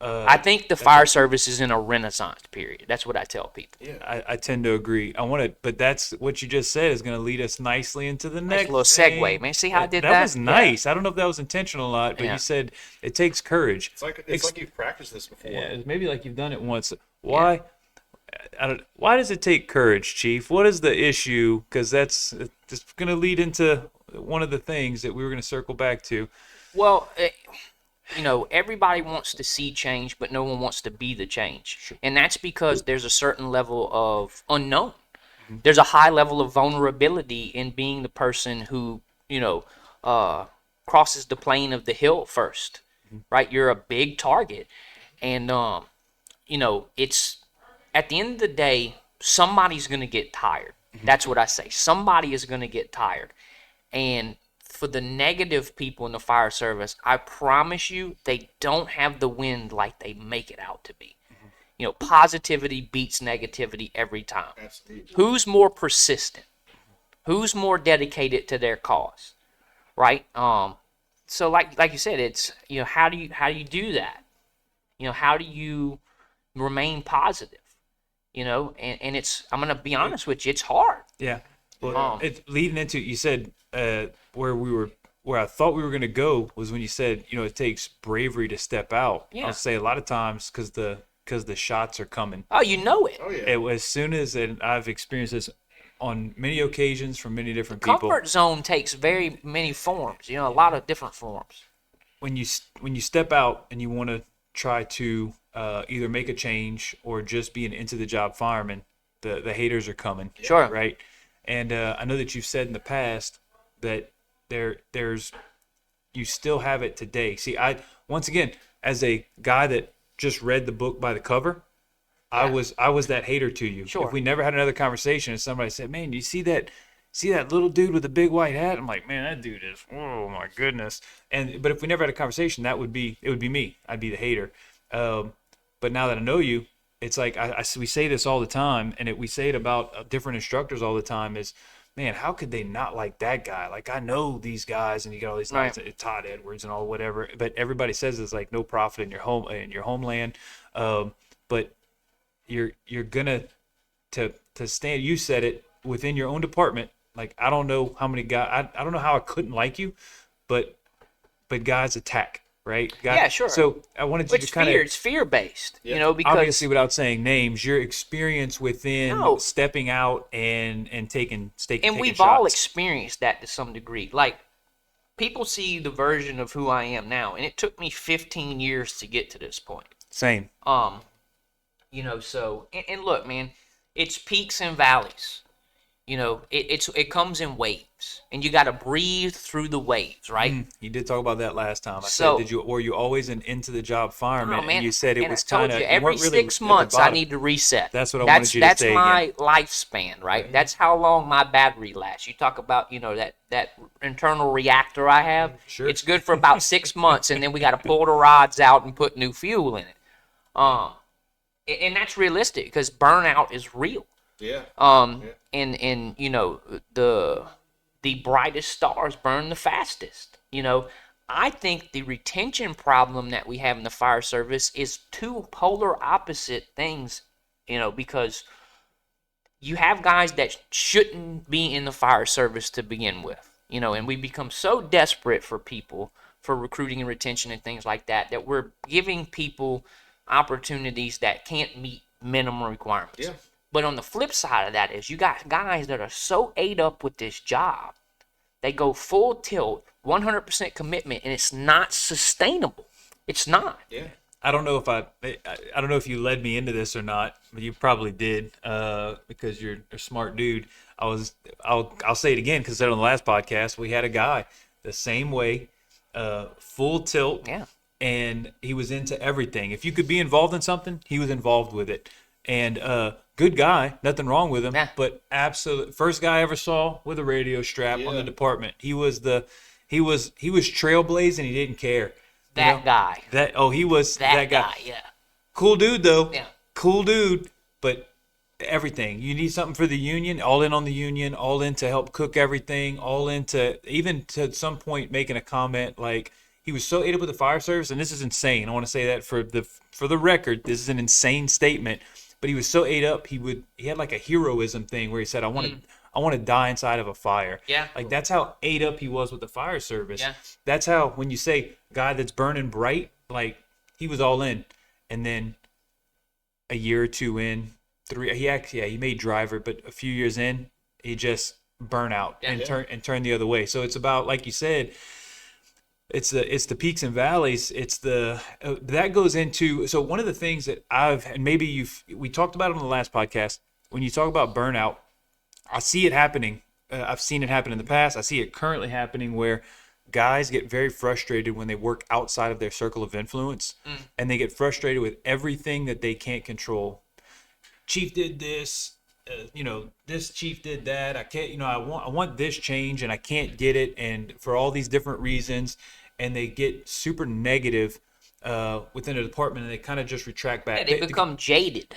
I think the fire service is in a renaissance period. That's what I tell people. Yeah, I tend to agree. But that's what you just said is going to lead us nicely into the next little segue, man. See how I did that? That was nice. I don't know if that was intentional or not, but you said it takes courage. It's like you've practiced this before. Yeah, maybe like you've done it once. Why? Why does it take courage, Chief? What is the issue? Because that's going to lead into one of the things that we were going to circle back to. Well, everybody wants to see change, but no one wants to be the change. Sure. And that's because there's a certain level of unknown. Mm-hmm. There's a high level of vulnerability in being the person who, crosses the plane of the hill first, right? You're a big target. And, it's at the end of the day, somebody's going to get tired. Mm-hmm. That's what I say. Somebody is going to get tired. And for the negative people in the fire service, I promise you, they don't have the wind like they make it out to be. Mm-hmm. Positivity beats negativity every time. Absolutely. Who's more persistent? Who's more dedicated to their cause? Right? So like you said, it's, how do you do that? How do you remain positive? And it's, I'm going to be honest with you, it's hard. Yeah. Well, it's leading into, you said, where I thought we were going to go was when you said, it takes bravery to step out. Yeah. I'll say a lot of times because the shots are coming. Oh, you know it. Oh, yeah. As soon as, and I've experienced this on many occasions from many different people. Comfort zone takes very many forms, a lot of different forms. When you step out and you want to try to either make a change or just be an into the job fireman, the haters are coming. Sure. Right. And I know that you've said in the past that there's you still have it today. See, once again, as a guy that just read the book by the cover, I was that hater to you. Sure. If we never had another conversation and somebody said, "Man, you see that little dude with the big white hat?" I'm like, "Man, that dude is, oh my goodness." But if we never had a conversation, it would be me. I'd be the hater. But now that I know you, it's like we say this all the time, and we say it about different instructors all the time. Is, man, how could they not like that guy? Like, I know these guys, and you got all these guys, Todd Edwards and all whatever. But everybody says it's like no profit in your homeland. But you're gonna to stand. You said it within your own department. Like, I don't know how many guys. I don't know how I couldn't like you, but guys attack, right? Yeah, sure. So I wanted you to kind of. It's fear based, because Obviously, without saying names, your experience within stepping out and taking we've shots. all experienced that to some degree. Like, people see the version of who I am now, and it took me 15 years to get to this point. Same. So and look, man, it's peaks and valleys. It comes in waves, and you got to breathe through the waves, right? You did talk about that last time. I said, were you always an into the job fireman? Oh, man. And you said it and was I told kind of you, every really 6 months I need to reset. That's what I wanted you to say. That's my lifespan, right? That's how long my battery lasts. You talk about that internal reactor I have. Sure. It's good for about 6 months, and then we got to pull the rods out and put new fuel in it. And that's realistic because burnout is real. Yeah. And the brightest stars burn the fastest. I think the retention problem that we have in the fire service is two polar opposite things, because you have guys that shouldn't be in the fire service to begin with, and we become so desperate for people, for recruiting and retention and things like that, that we're giving people opportunities that can't meet minimum requirements. Yeah. But on the flip side of that is you got guys that are so ate up with this job, they go full tilt, 100% commitment, and it's not sustainable. It's not. Yeah. I don't know if you led me into this or not, but you probably did, because you're a smart dude. I'll say it again because I said on the last podcast we had a guy the same way, full tilt. Yeah. And he was into everything. If you could be involved in something, he was involved with it. And good guy, nothing wrong with him. Yeah. But absolute first guy I ever saw with a radio strap on the department. He was trailblazing. He didn't care. That guy. He was that guy. Yeah. Cool dude though. Yeah. Cool dude. But everything. You need something for the union. All in on the union. All in to help cook everything. All into even to some point making a comment like. He was so ate up with the fire service, and this is insane. I want to say that for the record, this is an insane statement. But he was so ate up, he had like a heroism thing where he said, "I want to die inside of a fire." Yeah. Like that's how ate up he was with the fire service. Yeah. That's how when you say guy that's burning bright, like he was all in, and then a year or two in, he made driver, but a few years in, he just burn out and turn the other way. So it's about like you said. It's the peaks and valleys. It's that goes into. So one of the things that we talked about it on the last podcast. When you talk about burnout, I see it happening. I've seen it happen in the past. I see it currently happening where guys get very frustrated when they work outside of their circle of influence, and they get frustrated with everything that they can't control. Chief did this. This chief did that. I can't. I want this change, and I can't get it, and for all these different reasons. And they get super negative within a department, and they kind of just retract back. Yeah, they become jaded.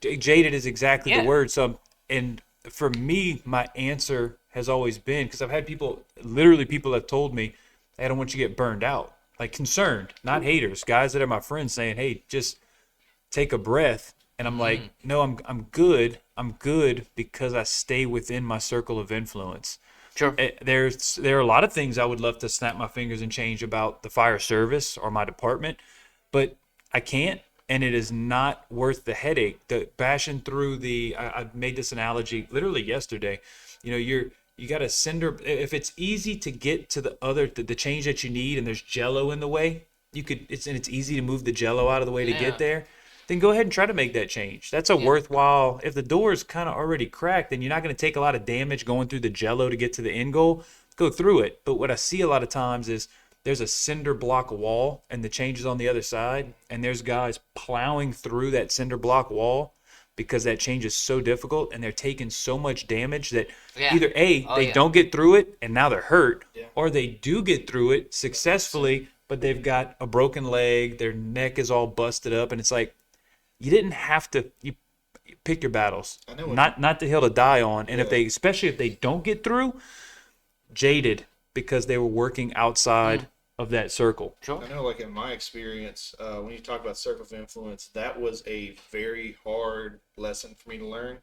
Jaded is exactly the word. So, and for me, my answer has always been, because I've had people have told me, "Hey, I don't want you to get burned out." Like concerned, not haters, guys that are my friends saying, "Hey, just take a breath." And I'm like, "No, I'm good. I'm good because I stay within my circle of influence." Sure. There are a lot of things I would love to snap my fingers and change about the fire service or my department, but I can't, and it is not worth the headache. The bashing through I made this analogy literally yesterday. You got a cinder. If it's easy to get to the change that you need, and there's Jello in the way, it's easy to move the Jello out of the way to get there. Then go ahead and try to make that change. That's a worthwhile. If the door is kind of already cracked, then you're not going to take a lot of damage going through the Jello to get to the end goal. Go through it. But what I see a lot of times is there's a cinder block wall and the change is on the other side, and there's guys plowing through that cinder block wall because that change is so difficult, and they're taking so much damage that either they don't get through it and now they're hurt, or they do get through it successfully, but they've got a broken leg, their neck is all busted up, and it's like, you didn't have to. You pick your battles, not the hill to die on. And especially if they don't get through, jaded because they were working outside of that circle. Sure. I know, like in my experience, when you talk about circle of influence, that was a very hard lesson for me to learn,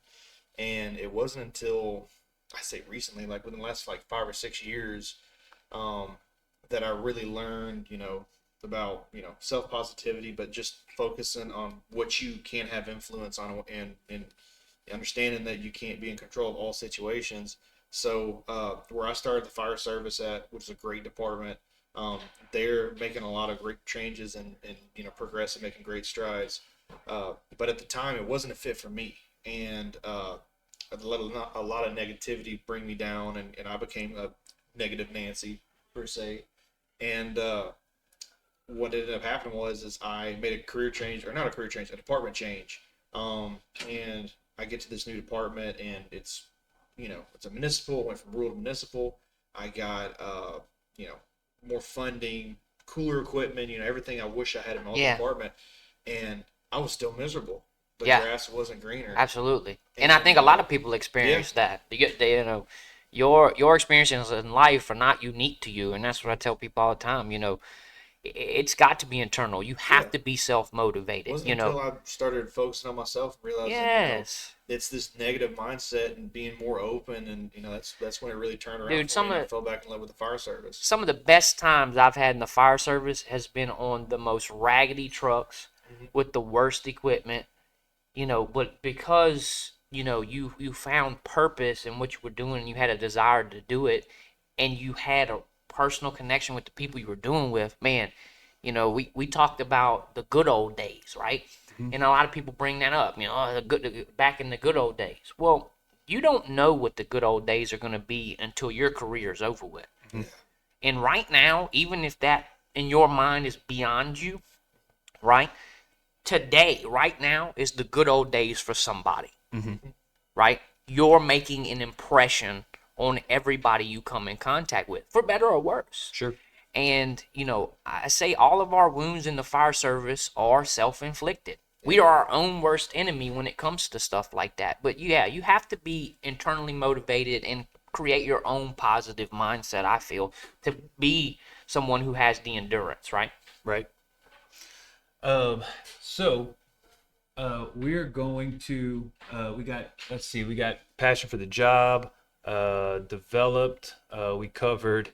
and it wasn't until I say recently, like within the last like 5 or 6 years, that I really learned, about self-positivity, but just focusing on what you can have influence on, and understanding that you can't be in control of all situations. So where I started the fire service at, which is a great department, they're making a lot of great changes and progressing, making great strides, but at the time it wasn't a fit for me, and I let a lot of negativity bring me down, and I became a negative Nancy per se. And what ended up happening is I made a career change, or not a career change, a department change. And I get to this new department, and it's a municipal. Went from rural to municipal. I got more funding, cooler equipment, everything I wish I had in my old department, and I was still miserable. The grass wasn't greener. Absolutely. And I think a lot of people experience that. Your experiences in life are not unique to you, and that's what I tell people all the time. It's got to be internal. You have to be self-motivated. It wasn't until I started focusing on myself and realizing it's this negative mindset and being more open, and that's when it really turned around. Dude, for me, and I fell back in love with the fire service. Some of the best times I've had in the fire service has been on the most raggedy trucks with the worst equipment, but because you found purpose in what you were doing, and you had a desire to do it, and you had a personal connection with the people you were doing with, man. We talked about the good old days, right? And a lot of people bring that up, back in the good old days. Well, you don't know what the good old days are going to be until your career is over with. And right now, even if that in your mind is beyond you, right? Today, right now, is the good old days for somebody, right? You're making an impression on everybody you come in contact with, for better or worse. Sure. And, I say all of our wounds in the fire service are self-inflicted. We are our own worst enemy when it comes to stuff like that. But, you have to be internally motivated and create your own positive mindset, I feel, to be someone who has the endurance, right? Right. So we're going to, we got passion for the job, developed, we covered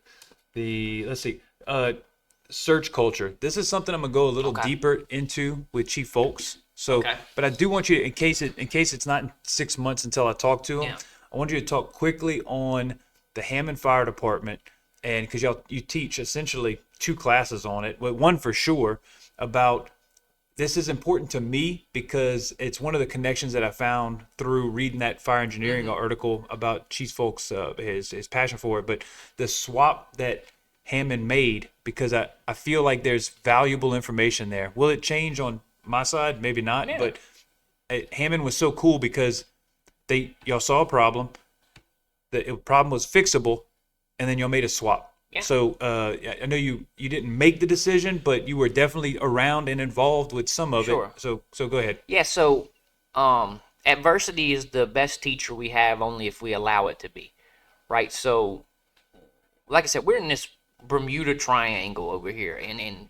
search culture. This is something I'm gonna go a little deeper into with Chief Folks. So, but I do want you to, in case it's not 6 months until I talk to him, I want you to talk quickly on the Hammond Fire Department, and because you teach essentially 2 classes on it, but one for sure about. This is important to me because it's one of the connections that I found through reading that fire engineering article about Chief Folks, his passion for it. But the swap that Hammond made, because I feel like there's valuable information there. Will it change on my side? Maybe not. But Hammond was so cool because y'all saw a problem. The problem was fixable, and then y'all made a swap. Yeah. So I know you didn't make the decision, but you were definitely around and involved with some of it. So go ahead. Yeah. So adversity is the best teacher we have, only if we allow it to be, right? So, like I said, we're in this Bermuda Triangle over here, and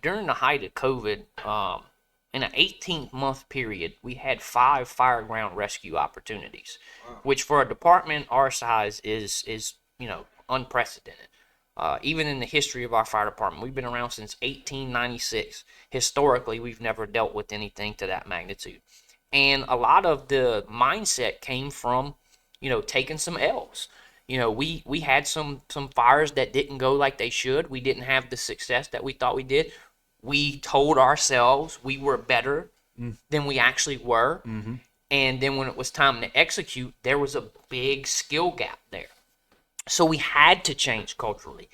during the height of COVID, in an 18-month period, we had 5 fire ground rescue opportunities, which for a department our size is unprecedented. Even in the history of our fire department, we've been around since 1896. Historically, we've never dealt with anything to that magnitude. And a lot of the mindset came from, taking some L's. We had some fires that didn't go like they should. We didn't have the success that we thought we did. We told ourselves we were better than we actually were. And then when it was time to execute, there was a big skill gap there. So we had to change culturally.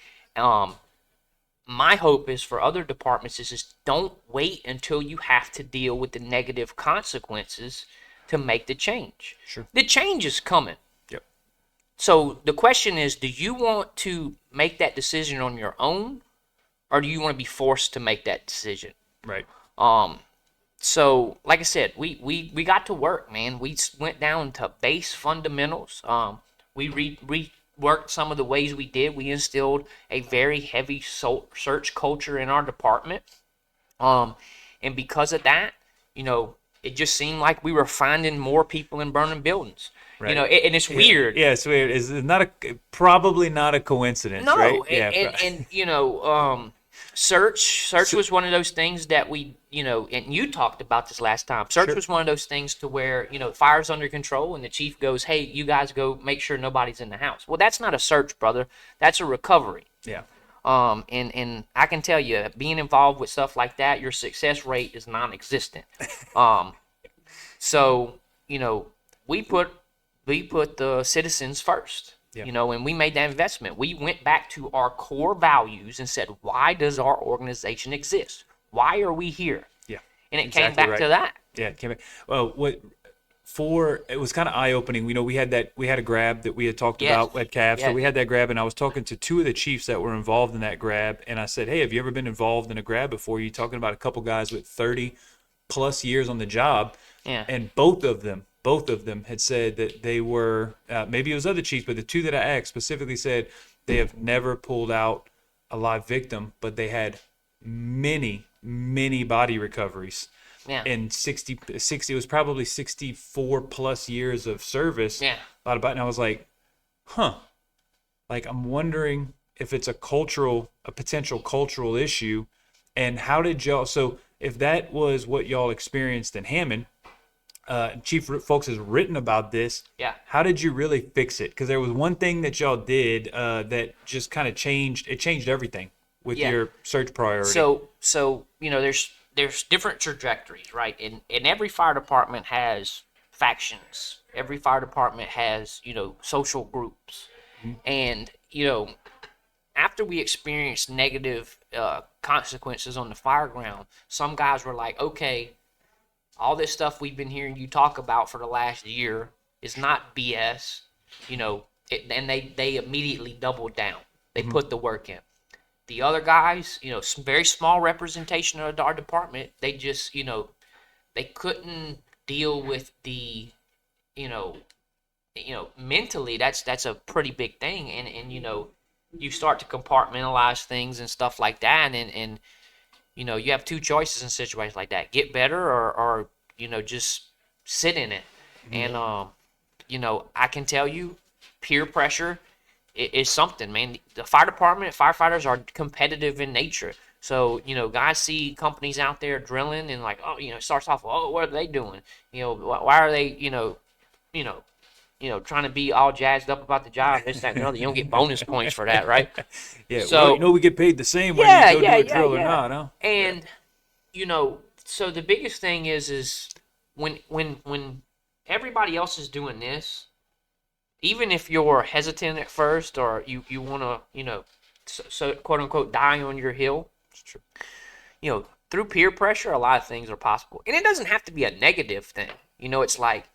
my hope is for other departments is don't wait until you have to deal with the negative consequences to make the change. Sure. The change is coming. Yep. So the question is, do you want to make that decision on your own, or do you want to be forced to make that decision? Right. So like I said, we got to work, man. We went down to base fundamentals. We reworked some of the ways we did. We instilled a very heavy search culture in our department. And because of that, it just seemed like we were finding more people in burning buildings. Right. And it's weird. Yeah, it's weird. It's probably not a coincidence, No, right? and search was one of those things that we, and you talked about this last time. Search was one of those things to where, fire's under control and the chief goes, hey, you guys go make sure nobody's in the house. Well, that's not a search, brother. That's a recovery. Yeah. And I can tell you, being involved with stuff like that, your success rate is non-existent. So, we put the citizens first. Yeah. And we made that investment. We went back to our core values and said, why does our organization exist? Why are we here? Yeah. And it Exactly came back right. to that. Yeah, it came back. Well, it was kind of eye-opening. We had a grab that we had talked Yes. about at CAF. So Yes. we had that grab, and I was talking to two of the chiefs that were involved in that grab, and I said, hey, have you ever been involved in a grab before? You talking about a couple guys with 30+ years on the job. Yeah. And both of them had said that they were, maybe it was other chiefs, but the two that I asked specifically said they have never pulled out a live victim, but they had many, many body recoveries. Yeah. And 60, it was probably 64+ years of service. Yeah. And I was like, like, I'm wondering if it's a potential cultural issue. And how did y'all, so if that was what y'all experienced in Hammond, Chief Folks has written about this. Yeah. How How did you really fix it? Because there was one thing that y'all did that just kind of changed everything with Yeah. your search priority. So there's different trajectories, right? And every fire department has factions. Every fire department has, social groups. And, after we experienced negative consequences on the fire ground, some guys were like, okay, all this stuff we've been hearing you talk about for the last year is not BS, and they immediately doubled down. They put the work in. The other guys, some very small representation of our department, they just, they couldn't deal with the, mentally, that's a pretty big thing. And you start to compartmentalize things and stuff like that. And you have two choices in situations like that: get better or just sit in it. And I can tell you, peer pressure is something, man. The fire department, firefighters are competitive in nature. So guys see companies out there drilling and like, it starts off, what are they doing? Why are they trying to be all jazzed up about the job, this, that, and the other. You don't get bonus points for that, right? Yeah, so we get paid the same whether you go do a drill or not, huh? And so the biggest thing is when everybody else is doing this, even if you're hesitant at first or you want to so quote unquote die on your hill, it's true. Through peer pressure, a lot of things are possible, and it doesn't have to be a negative thing. It's like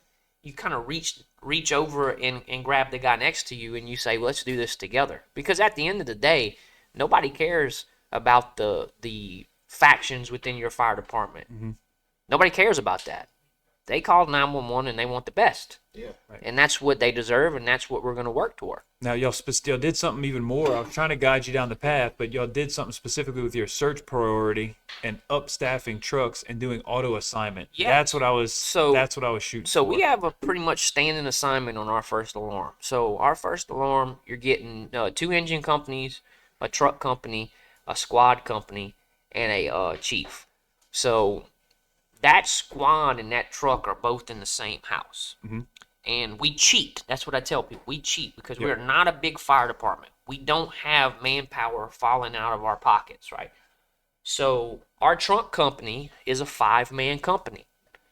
you kind of reach over and grab the guy next to you and you say, let's do this together. Because at the end of the day, nobody cares about the factions within your fire department. Mm-hmm. Nobody cares about that. They call 911 and they want the best. Yeah. Right. And that's what they deserve, and that's what we're going to work toward. Now, y'all did something even more. I was trying to guide you down the path, but y'all did something specifically with your search priority and upstaffing trucks and doing auto assignment. Yeah. That's what I was shooting So for. we have a pretty much standing assignment on our first alarm. So our first alarm, you're getting 2 engine companies, a truck company, a squad company, and a chief. So that squad and that truck are both in the same house. Mm-hmm. And we cheat. That's what I tell people. We cheat because Yep. we're not a big fire department. We don't have manpower falling out of our pockets, right? So our truck company is a 5-man company,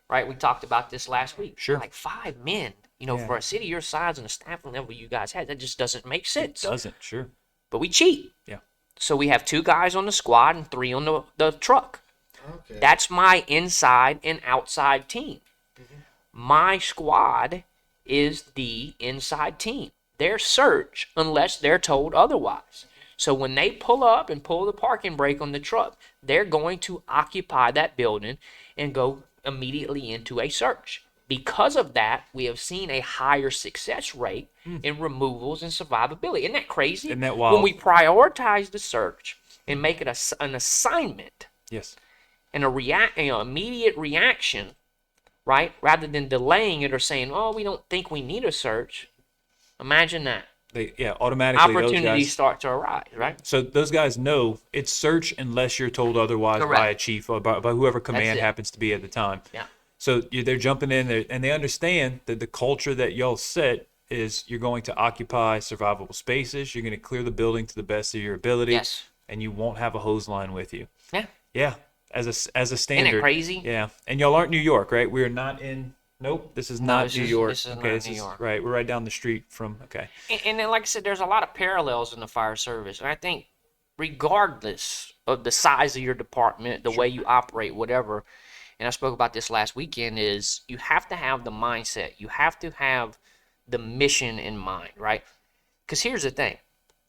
right? We talked about this last week. Sure. Like 5 men, Yeah. for a city your size and the staffing level you guys had, that just doesn't make sense. It doesn't, sure. But we cheat. Yeah. So we have 2 guys on the squad and 3 on the truck. Okay. That's my inside and outside team. My squad is the inside team. Their search, unless they're told otherwise. So when they pull up and pull the parking brake on the truck, they're going to occupy that building and go immediately into a search. Because of that, we have seen a higher success rate in removals and survivability. Isn't that crazy? Isn't that wild? When we prioritize the search and make it an assignment Yes. and immediate reaction, right, rather than delaying it or saying, "Oh, we don't think we need a search." Imagine that. Automatically Opportunities those guys. start to arise, right? So those guys know it's search unless you're told otherwise by a Correct. chief or by whoever command it. happens to be at the time. Yeah. So they're jumping in there, and they understand that the culture that y'all set is you're going to occupy survivable spaces. You're going to clear the building to the best of your ability. Yes. And you won't have a hose line with you. Yeah. Yeah. As a standard. Isn't it crazy? Yeah. And y'all aren't New York, right? We are not in. Nope. This is not New York. This is okay. not New York. Right. We're right down the street from. Okay. And then, like I said, there's a lot of parallels in the fire service. And I think regardless of the size of your department, the way you operate, whatever, and I spoke about this last weekend, is you have to have the mindset. You have to have the mission in mind, right? Because here's the thing.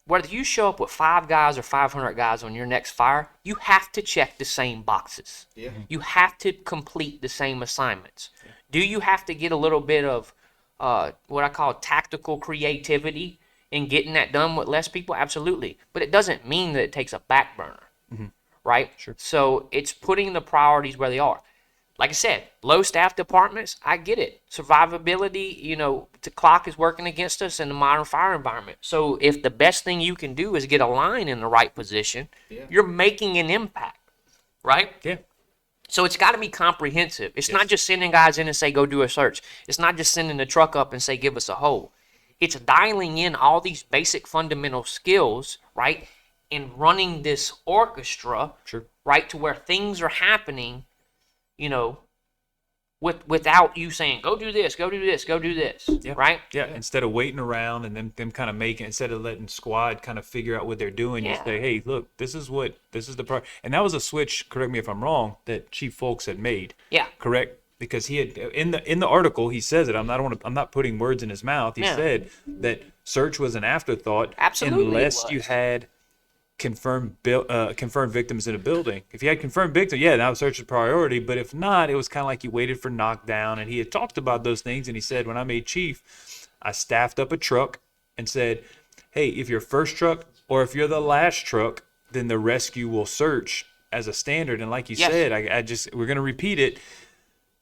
Whether you show up with 5 guys or 500 guys on your next fire, you have to check the same boxes. Yeah. You have to complete the same assignments. Do you have to get a little bit of what I call tactical creativity in getting that done with less people? Absolutely. But it doesn't mean that it takes a back burner, right? Sure. So it's putting the priorities where they are. Like I said, low staff departments, I get it. Survivability, the clock is working against us in the modern fire environment. So if the best thing you can do is get a line in the right position, you're making an impact, right? Yeah. So it's got to be comprehensive. It's not just sending guys in and say, go do a search. It's not just sending the truck up and say, give us a hole. It's dialing in all these basic fundamental skills, right, and running this orchestra, Sure. right, to where things are happening, without you saying, go do this, go do this, go do this, right? Yeah. Instead of waiting around and them kind of instead of letting squad kind of figure out what they're doing, you say, hey, look, this is the part. And that was a switch, correct me if I'm wrong, that Chief Folks had made. Yeah. Correct? Because he had in the article he says it. I'm not putting words in his mouth. He said that search was an afterthought. Absolutely, unless you had confirmed victims in a building. If you had confirmed victims, now search is priority. But if not, it was kind of like you waited for knockdown. And he had talked about those things. And he said, when I made chief, I staffed up a truck and said, hey, if you're first truck or if you're the last truck, then the rescue will search as a standard. And like you said, we're going to repeat it.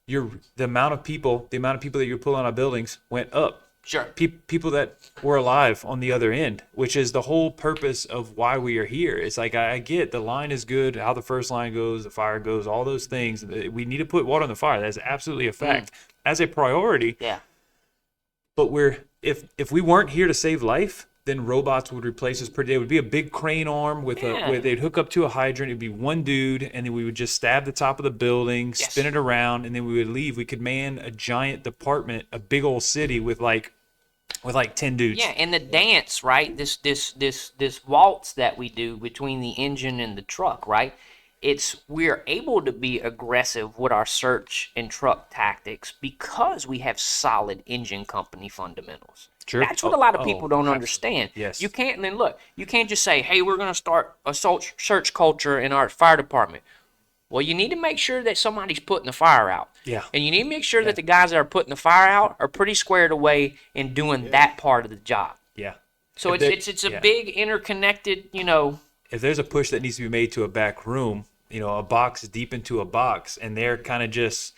The amount of people that you're pulling out of buildings went up. Sure. People that were alive on the other end, which is the whole purpose of why we are here. It's like, I get the line is good, how the first line goes, the fire goes, all those things. We need to put water on the fire. That's absolutely a fact as a priority. Yeah. But if we weren't here to save life, then robots would replace us per day. It would be a big crane arm where they'd hook up to a hydrant. It'd be one dude, and then we would just stab the top of the building, spin it around, and then we would leave. We could man a giant department, a big old city with like 10 dudes. Yeah, and the dance, right? This waltz that we do between the engine and the truck, right? We're able to be aggressive with our search and truck tactics because we have solid engine company fundamentals. Sure. That's what a lot of people don't understand. Yes. You can't just say, hey, we're going to start a search culture in our fire department. Well, you need to make sure that somebody's putting the fire out. Yeah. And you need to make sure that the guys that are putting the fire out are pretty squared away in doing that part of the job. Yeah. So it's a big interconnected, If there's a push that needs to be made to a back room, a box deep into a box, and they're kind of just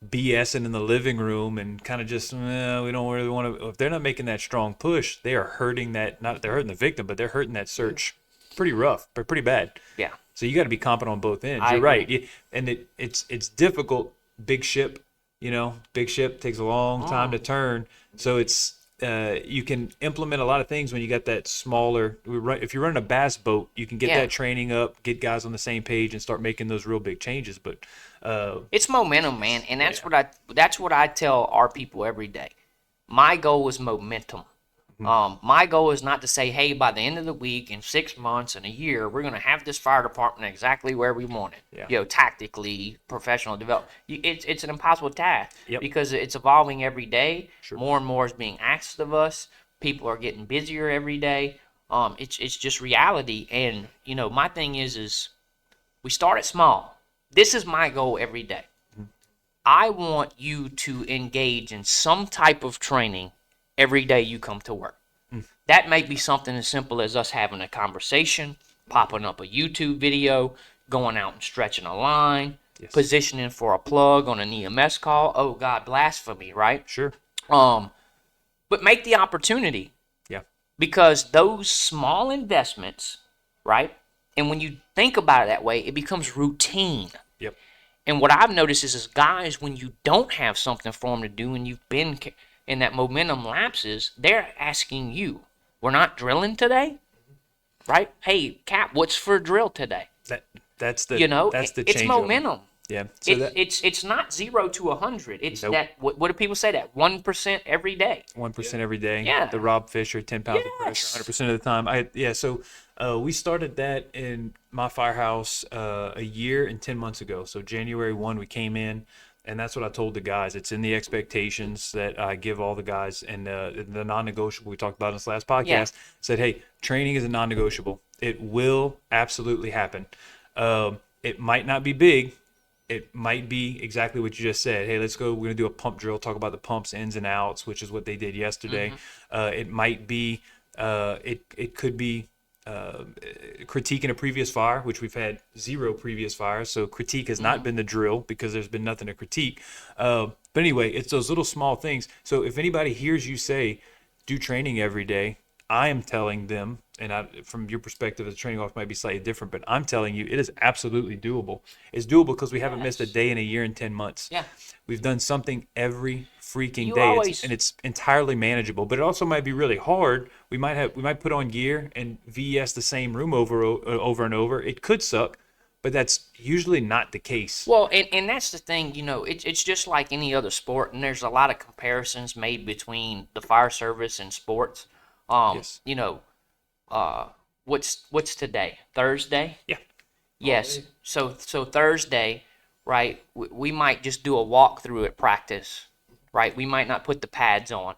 BSing in the living room and kind of just, we don't really want to. If they're not making that strong push, they are hurting they're hurting the victim, but they're hurting that search pretty rough, but pretty bad. Yeah. So you got to be competent on both ends. I You're right. agree. And it's difficult. Big ship, big ship takes a long time to turn. So it's, you can implement a lot of things when you got that smaller. If you're running a bass boat, you can get that training up, get guys on the same page, and start making those real big changes. But it's momentum, man, and that's what I tell our people every day. My goal is momentum, My goal is not to say, hey, by the end of the week, in 6 months, in a year, we're going to have this fire department exactly where we want it. Yeah. Tactically, professional development. It's an impossible task Yep. because it's evolving every day. Sure. More and more is being asked of us. People are getting busier every day. It's just reality. And, my thing is we start small. This is my goal every day. I want you to engage in some type of training every day you come to work. That may be something as simple as us having a conversation, popping up a YouTube video, going out and stretching a line, positioning for a plug on an EMS call. Oh, God, blasphemy, right? Sure. But make the opportunity. Yeah. Because those small investments, right? And when you think about it that way, it becomes routine. Yep. And what I've noticed is guys, when you don't have something for them to do and you've been and that momentum lapses, they're asking you, we're not drilling today? Right? Hey, Cap, what's for drill today? That's the change. It's momentum. Yeah. So it's not 0 to 100. It's that what do people say, that 1% every day? 1% every day. Yeah. The Rob Fisher 10 pounds of pressure 100% of the time. So we started that in my firehouse a year and 10 months ago. So January 1 we came in, and that's what I told the guys. It's in the expectations that I give all the guys, and the non-negotiable we talked about in this last podcast said, hey, training is a non-negotiable. It will absolutely happen. It might not be big. It might be exactly what you just said. Hey, let's go. We're going to do a pump drill, talk about the pumps ins and outs, which is what they did yesterday. It might be, it could be critiquing a previous fire, which we've had 0 previous fires. So critique has not been the drill because there's been nothing to critique. But anyway, it's those little small things. So if anybody hears you say, do training every day, I am telling them, and from your perspective, the training off might be slightly different, but I'm telling you, it is absolutely doable. It's doable because we haven't missed a day in a year and 10 months. Yeah. We've done something every freaking day, and it's entirely manageable. But it also might be really hard. We might put on gear and VES the same room over and over. It could suck, but that's usually not the case. Well, and that's the thing, it's just like any other sport, and there's a lot of comparisons made between the fire service and sports. What's today? Thursday? Yeah. Yes. So Thursday, right? We might just do a walkthrough at practice, right? We might not put the pads on,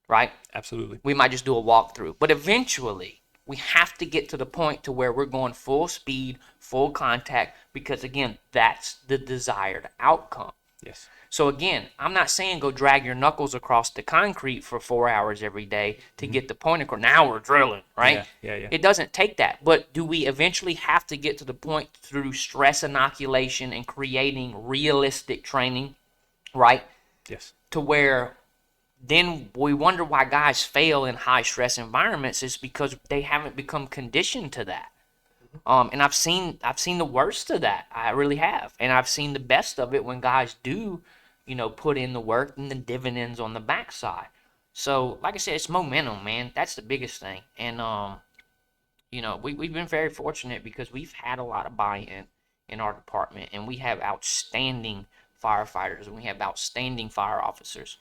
right? Absolutely. We might just do a walkthrough, but eventually we have to get to the point to where we're going full speed, full contact, because again, that's the desired outcome. Yes. So again, I'm not saying go drag your knuckles across the concrete for 4 hours every day to get the point across. Now we're drilling, right? Yeah. It doesn't take that. But do we eventually have to get to the point through stress inoculation and creating realistic training, right? Yes. To where then we wonder why guys fail in high stress environments is because they haven't become conditioned to that. And I've seen the worst of that. I really have. And I've seen the best of it when guys do, put in the work and the dividends on the backside. So, like I said, it's momentum, man. That's the biggest thing. And, we've been very fortunate because we've had a lot of buy-in in our department, and we have outstanding firefighters, and we have outstanding fire officers.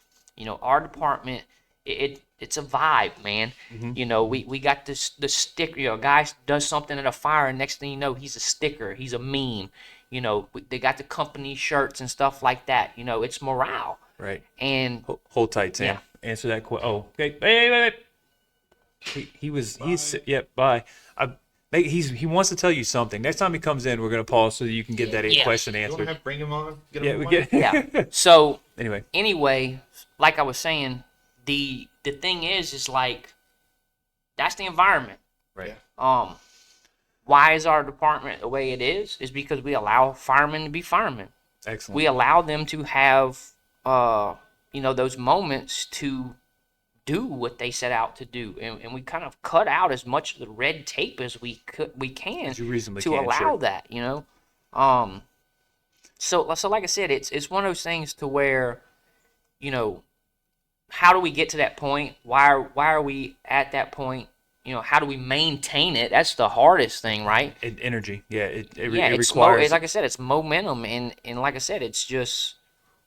Our department, it's a vibe, man. We got the sticker. Guy does something at a fire, and next thing you know, he's a sticker. He's a meme. They got the company shirts and stuff like that. It's morale. Right. And hold tight, Sam. Yeah. Answer that question. Oh, okay. Wait. He's bye. He wants to tell you something. Next time he comes in, we're gonna pause so that you can get that question You answered. want to bring him on? Get him Yeah, on we mic? get. yeah. So Anyway, like I was saying, the thing is like that's the environment. right. Why is our department the way it is because we allow firemen to be firemen. Excellent. We allow them to have those moments to do what they set out to do, and we kind of cut out as much of the red tape as we can As you reasonably to can, allow sure. that. So like I said, it's one of those things to where how do we get to that point? Why are we at that point? How do we maintain it? That's the hardest thing, right? Energy. Yeah. It It's requires. like I said, it's momentum, and like I said, it's just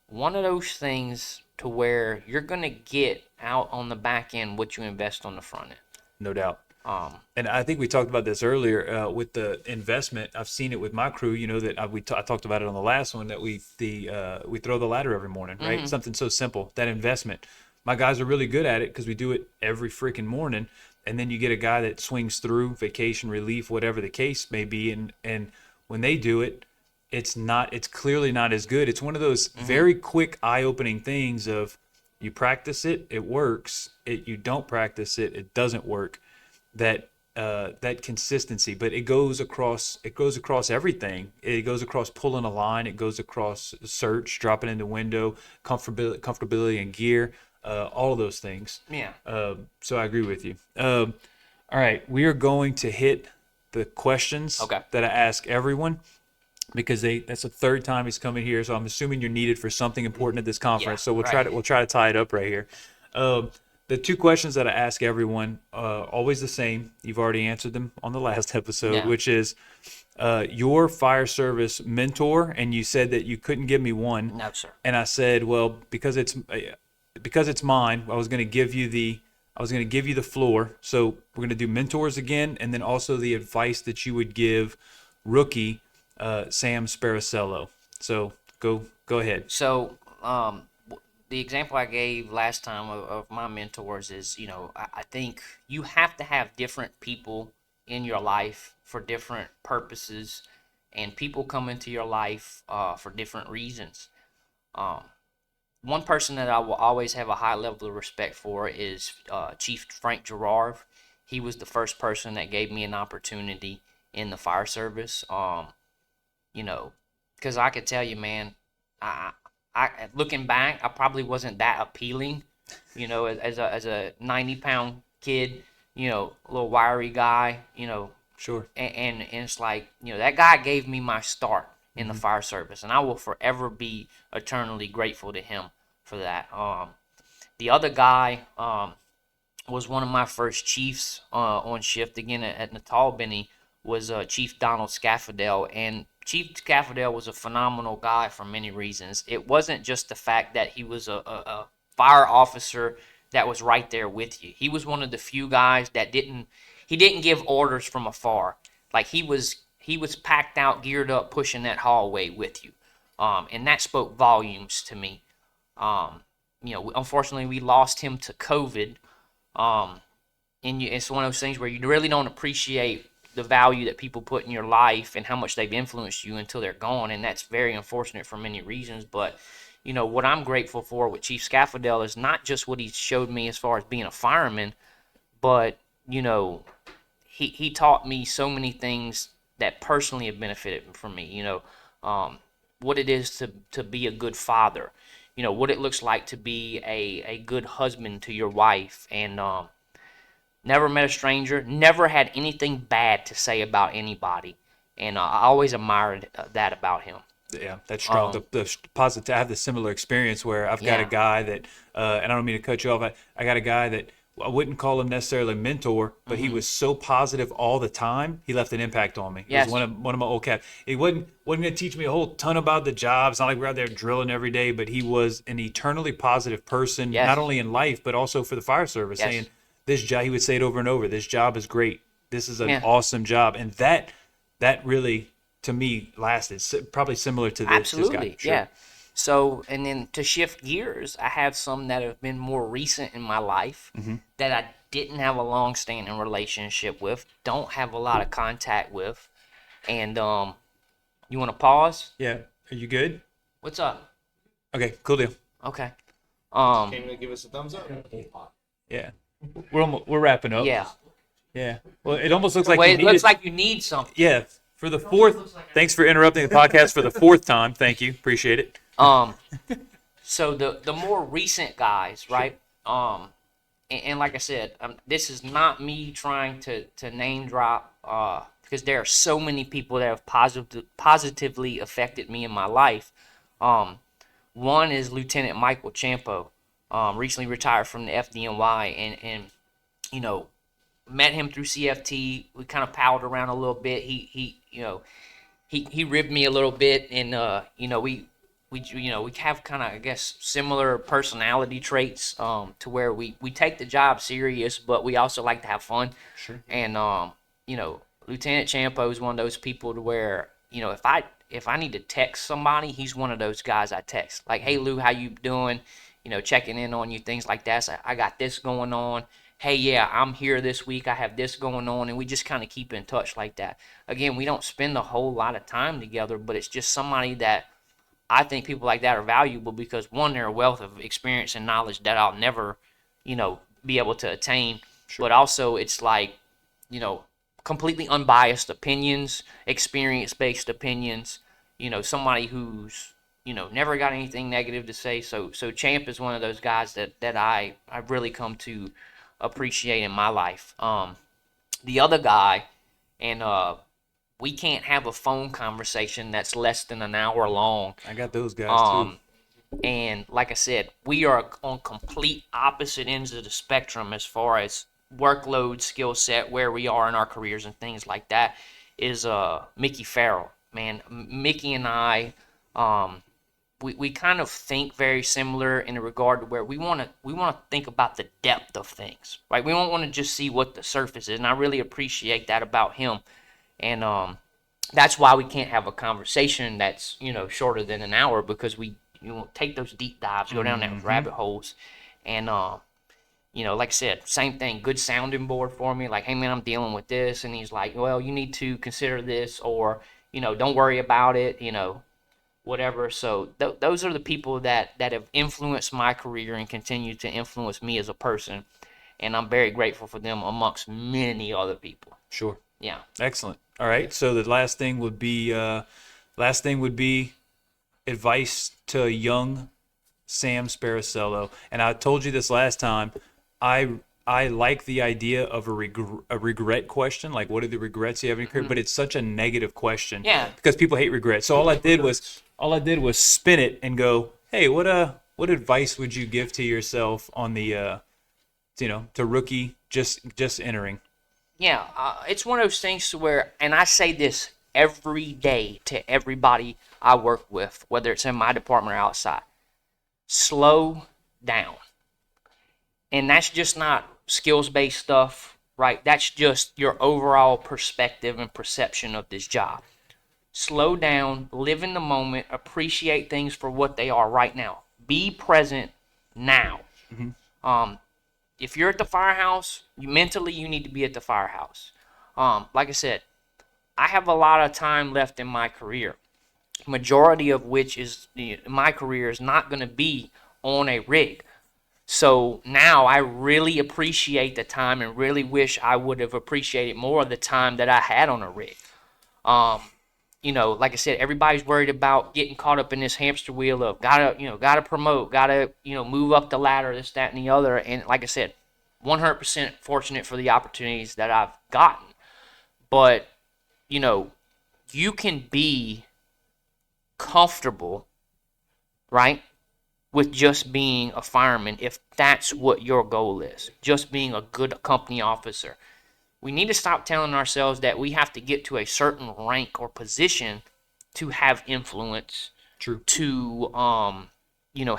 one of those things to where you're gonna get out on the back end what you invest on the front end. No doubt. And I think we talked about this earlier with the investment. I've seen it with my crew. You know that I talked about it on the last one that we throw the ladder every morning, right? Something so simple. That investment. My guys are really good at it because we do it every freaking morning. And then you get a guy that swings through vacation, relief, whatever the case may be, and when they do it, it's clearly not as good. It's one of those very quick, eye-opening things of you practice it, it works. You don't practice it, it doesn't work. That consistency, but it goes across everything. It goes across pulling a line. It goes across search, dropping in the window, comfortability in gear, all of those things. Yeah. So I agree with you. All right, we are going to hit the questions that I ask everyone because that's the third time he's coming here. So I'm assuming you're needed for something important at this conference. Yeah, so we'll try to tie it up right here. The two questions that I ask everyone are always the same. You've already answered them on the last episode, which is your fire service mentor, and you said that you couldn't give me one. No, sir. And I said, well, because it's mine, I was going to give you the floor. So we're going to do mentors again, and then also the advice that you would give rookie Sam Sparacello. So go ahead. So the example I gave last time of my mentors is, I think you have to have different people in your life for different purposes, and people come into your life for different reasons. One person that I will always have a high level of respect for is Chief Frank Gerard. He was the first person that gave me an opportunity in the fire service. Because I could tell you, man, I looking back, I probably wasn't that appealing, as a 90-pound kid, a little wiry guy, Sure. And it's like, that guy gave me my start in the fire service, and I will forever be eternally grateful to him for that. The other guy was one of my first chiefs on shift again at Natal Benny was Chief Donald Scaffadel, and Chief Scaffadel was a phenomenal guy for many reasons. It wasn't just the fact that he was a fire officer that was right there with you. He was one of the few guys that didn't give orders from afar. Like he was packed out, geared up, pushing that hallway with you. And that spoke volumes to me. Unfortunately we lost him to COVID. And it's one of those things where you really don't appreciate the value that people put in your life and how much they've influenced you until they're gone, and that's very unfortunate for many reasons. But what I'm grateful for with Chief Scaffadel is not just what he showed me as far as being a fireman, but he taught me so many things that personally have benefited from me. What it is to be a good father, what it looks like to be a good husband to your wife, and never met a stranger, never had anything bad to say about anybody. And I always admired that about him. Yeah, that's strong. The positive. I have the similar experience where I've got a guy that, and I don't mean to cut you off. I got a guy that I wouldn't call him necessarily a mentor, but he was so positive all the time. He left an impact on me. Yes. He was one of my old cats. He wasn't going to teach me a whole ton about the job. It's not like we're out there drilling every day, but he was an eternally positive person, not only in life but also for the fire service. Yes. Saying this job, he would say it over and over. This job is great. This is an awesome job, and that really, to me, lasted. Probably similar to this. Absolutely, this guy. Sure. yeah. So, and then to shift gears, I have some that have been more recent in my life that I didn't have a long-standing relationship with, don't have a lot of contact with, and you want to pause? Yeah. Are you good? What's up? Okay. Cool deal. Okay. Came to give us a thumbs up. Yeah. We're wrapping up. Yeah. Yeah. Well, it almost looks like Well, you it need looks like you need something. Yeah. For the fourth. Thanks for interrupting the podcast for the fourth time. Thank you. Appreciate it. So the more recent guys, right? And like I said, this is not me trying to name drop, because there are so many people that have positively affected me in my life. One is Lieutenant Michael Champo, recently retired from the FDNY, and met him through CFT. We kind of palled around a little bit. He ribbed me a little bit, and we we have kind of, I guess, similar personality traits, to where we take the job serious, but we also like to have fun. Sure. And Lieutenant Champo is one of those people to where, if I need to text somebody, he's one of those guys I text. Like, hey Lou, how you doing? Checking in on you, things like that. So I got this going on. Hey, yeah, I'm here this week. I have this going on, and we just kind of keep in touch like that. Again, we don't spend a whole lot of time together, but it's just somebody that I think people like that are valuable because, one, they're a wealth of experience and knowledge that I'll never, be able to attain. Sure. But also, it's like, completely unbiased opinions, experience-based opinions. Somebody who's, never got anything negative to say. So Champ is one of those guys that I've really come to appreciate in my life. The other guy, and we can't have a phone conversation that's less than an hour long. I got those guys too. And like I said, we are on complete opposite ends of the spectrum as far as workload, skill set, where we are in our careers and things like that. Is Mickey Farrell, man. Mickey and I, we kind of think very similar in a regard to where we want to think about the depth of things, right? We don't want to just see what the surface is, and I really appreciate that about him. And that's why we can't have a conversation that's shorter than an hour, because we take those deep dives, go down those rabbit holes, and like I said, same thing. Good sounding board for me. Like, hey man, I'm dealing with this, and he's like, well, you need to consider this, or don't worry about it, whatever. So those are the people that have influenced my career and continue to influence me as a person, and I'm very grateful for them amongst many other people. Sure. Yeah. Excellent. All right. So the last thing would be advice to young Sam Sparacello. And I told you this last time. I like the idea of a regret question. Like, what are the regrets you have in your career? But it's such a negative question. Yeah. Because people hate regret. So all I did was spin it and go, hey, what advice would you give to yourself on the to rookie just entering? Yeah, it's one of those things to where, and I say this every day to everybody I work with, whether it's in my department or outside: slow down. And that's just not skills-based stuff, right? That's just your overall perspective and perception of this job. Slow down, live in the moment, appreciate things for what they are right now. Be present now. Mm-hmm. If you're at the firehouse, mentally you need to be at the firehouse. Like I said, I have a lot of time left in my career, majority of which is my career is not going to be on a rig. So now I really appreciate the time and really wish I would have appreciated more of the time that I had on a rig. Like I said, everybody's worried about getting caught up in this hamster wheel of gotta promote, gotta move up the ladder, this, that, and the other. And like I said, 100% fortunate for the opportunities that I've gotten. But you can be comfortable, right, with just being a fireman if that's what your goal is, just being a good company officer. We need to stop telling ourselves that we have to get to a certain rank or position to have influence. True. To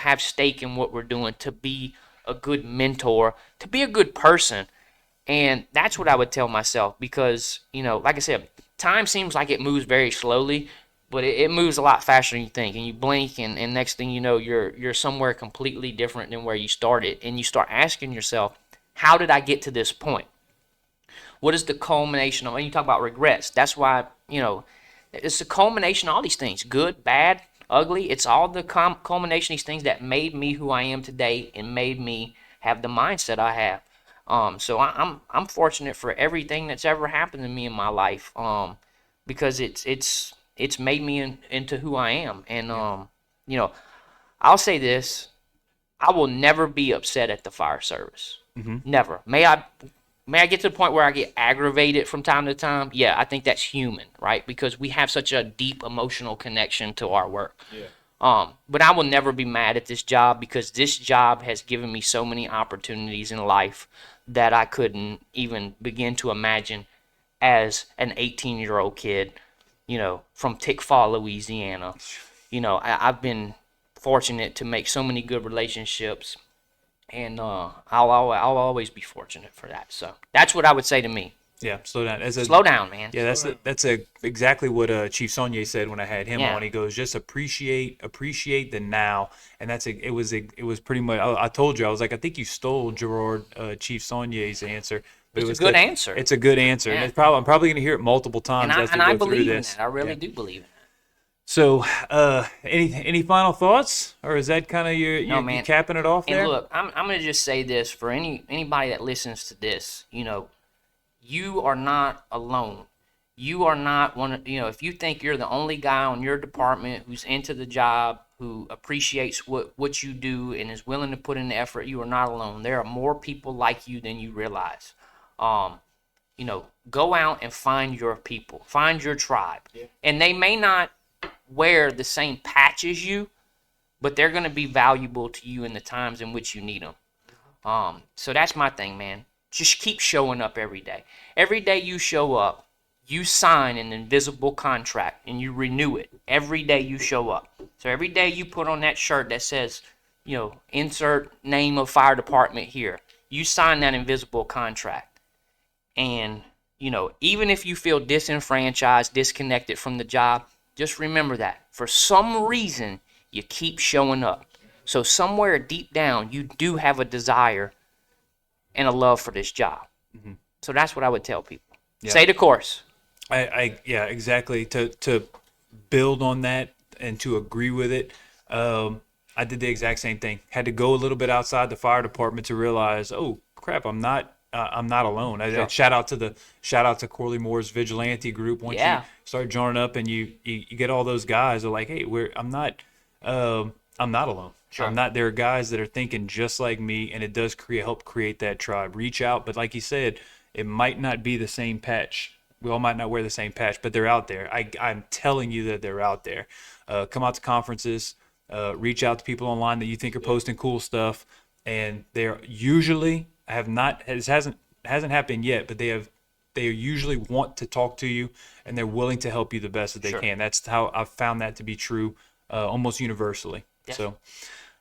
have stake in what we're doing, to be a good mentor, to be a good person. And that's what I would tell myself, because like I said, time seems like it moves very slowly, but it moves a lot faster than you think. And you blink, and next thing you know, you're somewhere completely different than where you started. And you start asking yourself, how did I get to this point? What is the culmination of? When you talk about regrets, that's why it's the culmination of all these things: good, bad, ugly. It's all the culmination of these things that made me who I am today and made me have the mindset I have. So I'm fortunate for everything that's ever happened to me in my life, because it's made me into who I am. And I'll say this: I will never be upset at the fire service. Mm-hmm. Never. May I get to the point where I get aggravated from time to time? Yeah, I think that's human, right? Because we have such a deep emotional connection to our work. Yeah. But I will never be mad at this job, because this job has given me so many opportunities in life that I couldn't even begin to imagine as an 18-year-old kid, from Tickfaw, Louisiana. I've been fortunate to make so many good relationships, and I'll always be fortunate for that. So that's what I would say to me. Yeah, slow down. Slow down, man. Yeah, that's exactly what Chief Saunier said when I had him on. He goes, just appreciate the now, and it was pretty much. I told you, I was like, I think you stole Gerard Chief Saunier's answer. But It's a good answer. It's a good answer, Yeah. and I'm probably going to hear it multiple times as we go I through believe in this. that. I really do believe in that. So, any final thoughts, or is that kind of you capping it off there? And look, I'm gonna just say this for anybody that listens to this. You are not alone. You are not if you think you're the only guy on your department who's into the job, who appreciates what you do and is willing to put in the effort, you are not alone. There are more people like you than you realize. Go out and find your people, find your tribe. Yeah. And they may not wear the same patch as you, but they're going to be valuable to you in the times in which you need them. So that's my thing, man. Just keep showing up every day. Every day you show up, you sign an invisible contract and you renew it. Every day you show up. So every day you put on that shirt that says, insert name of fire department here. You sign that invisible contract. And, even if you feel disenfranchised, disconnected from the job, just remember that. For some reason, you keep showing up. So somewhere deep down, you do have a desire and a love for this job. Mm-hmm. So that's what I would tell people. Yeah. Stay the course. Yeah, exactly. To build on that and to agree with it, I did the exact same thing. Had to go a little bit outside the fire department to realize, oh crap, I'm not alone. Sure. Shout out to Corley Moore's vigilante group. Once you start joining up and you get all those guys are like, hey, I'm not alone. Sure. There are guys that are thinking just like me, and it does help create that tribe. Reach out, but like you said, it might not be the same patch. We all might not wear the same patch, but they're out there. I'm telling you that they're out there. Come out to conferences, reach out to people online that you think are posting cool stuff, and they're usually it hasn't happened yet, but they usually want to talk to you, and they're willing to help you the best that they can. That's how I've found that to be true almost universally. Yeah. So,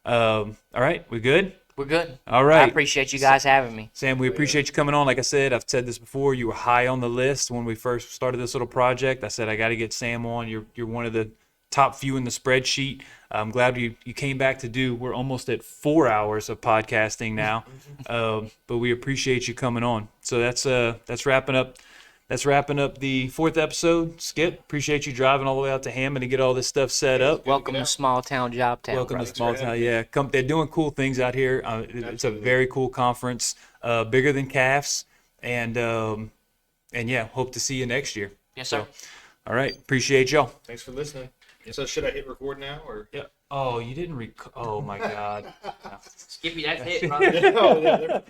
all right, we good? We're good. All right. I appreciate you guys having me. Sam, we appreciate you coming on. Like I said, I've said this before, you were high on the list when we first started this little project. I said, I got to get Sam on. You're one of the top few in the spreadsheet. I'm glad you came back we're almost at 4 hours of podcasting now. But we appreciate you coming on. So that's wrapping up. That's wrapping up the 4th episode. Skip, appreciate you driving all the way out to Hammond to get all this stuff set up. Welcome to small town, job town. Welcome brother. to small town. Yeah, they're doing cool things out here. It's a very cool conference, bigger than CAFS, and yeah, hope to see you next year. Yes, sir. So, all right, appreciate y'all. Thanks for listening. So should I hit record now or? Yeah. Oh, you didn't oh my God. Skippy, that's it, brother.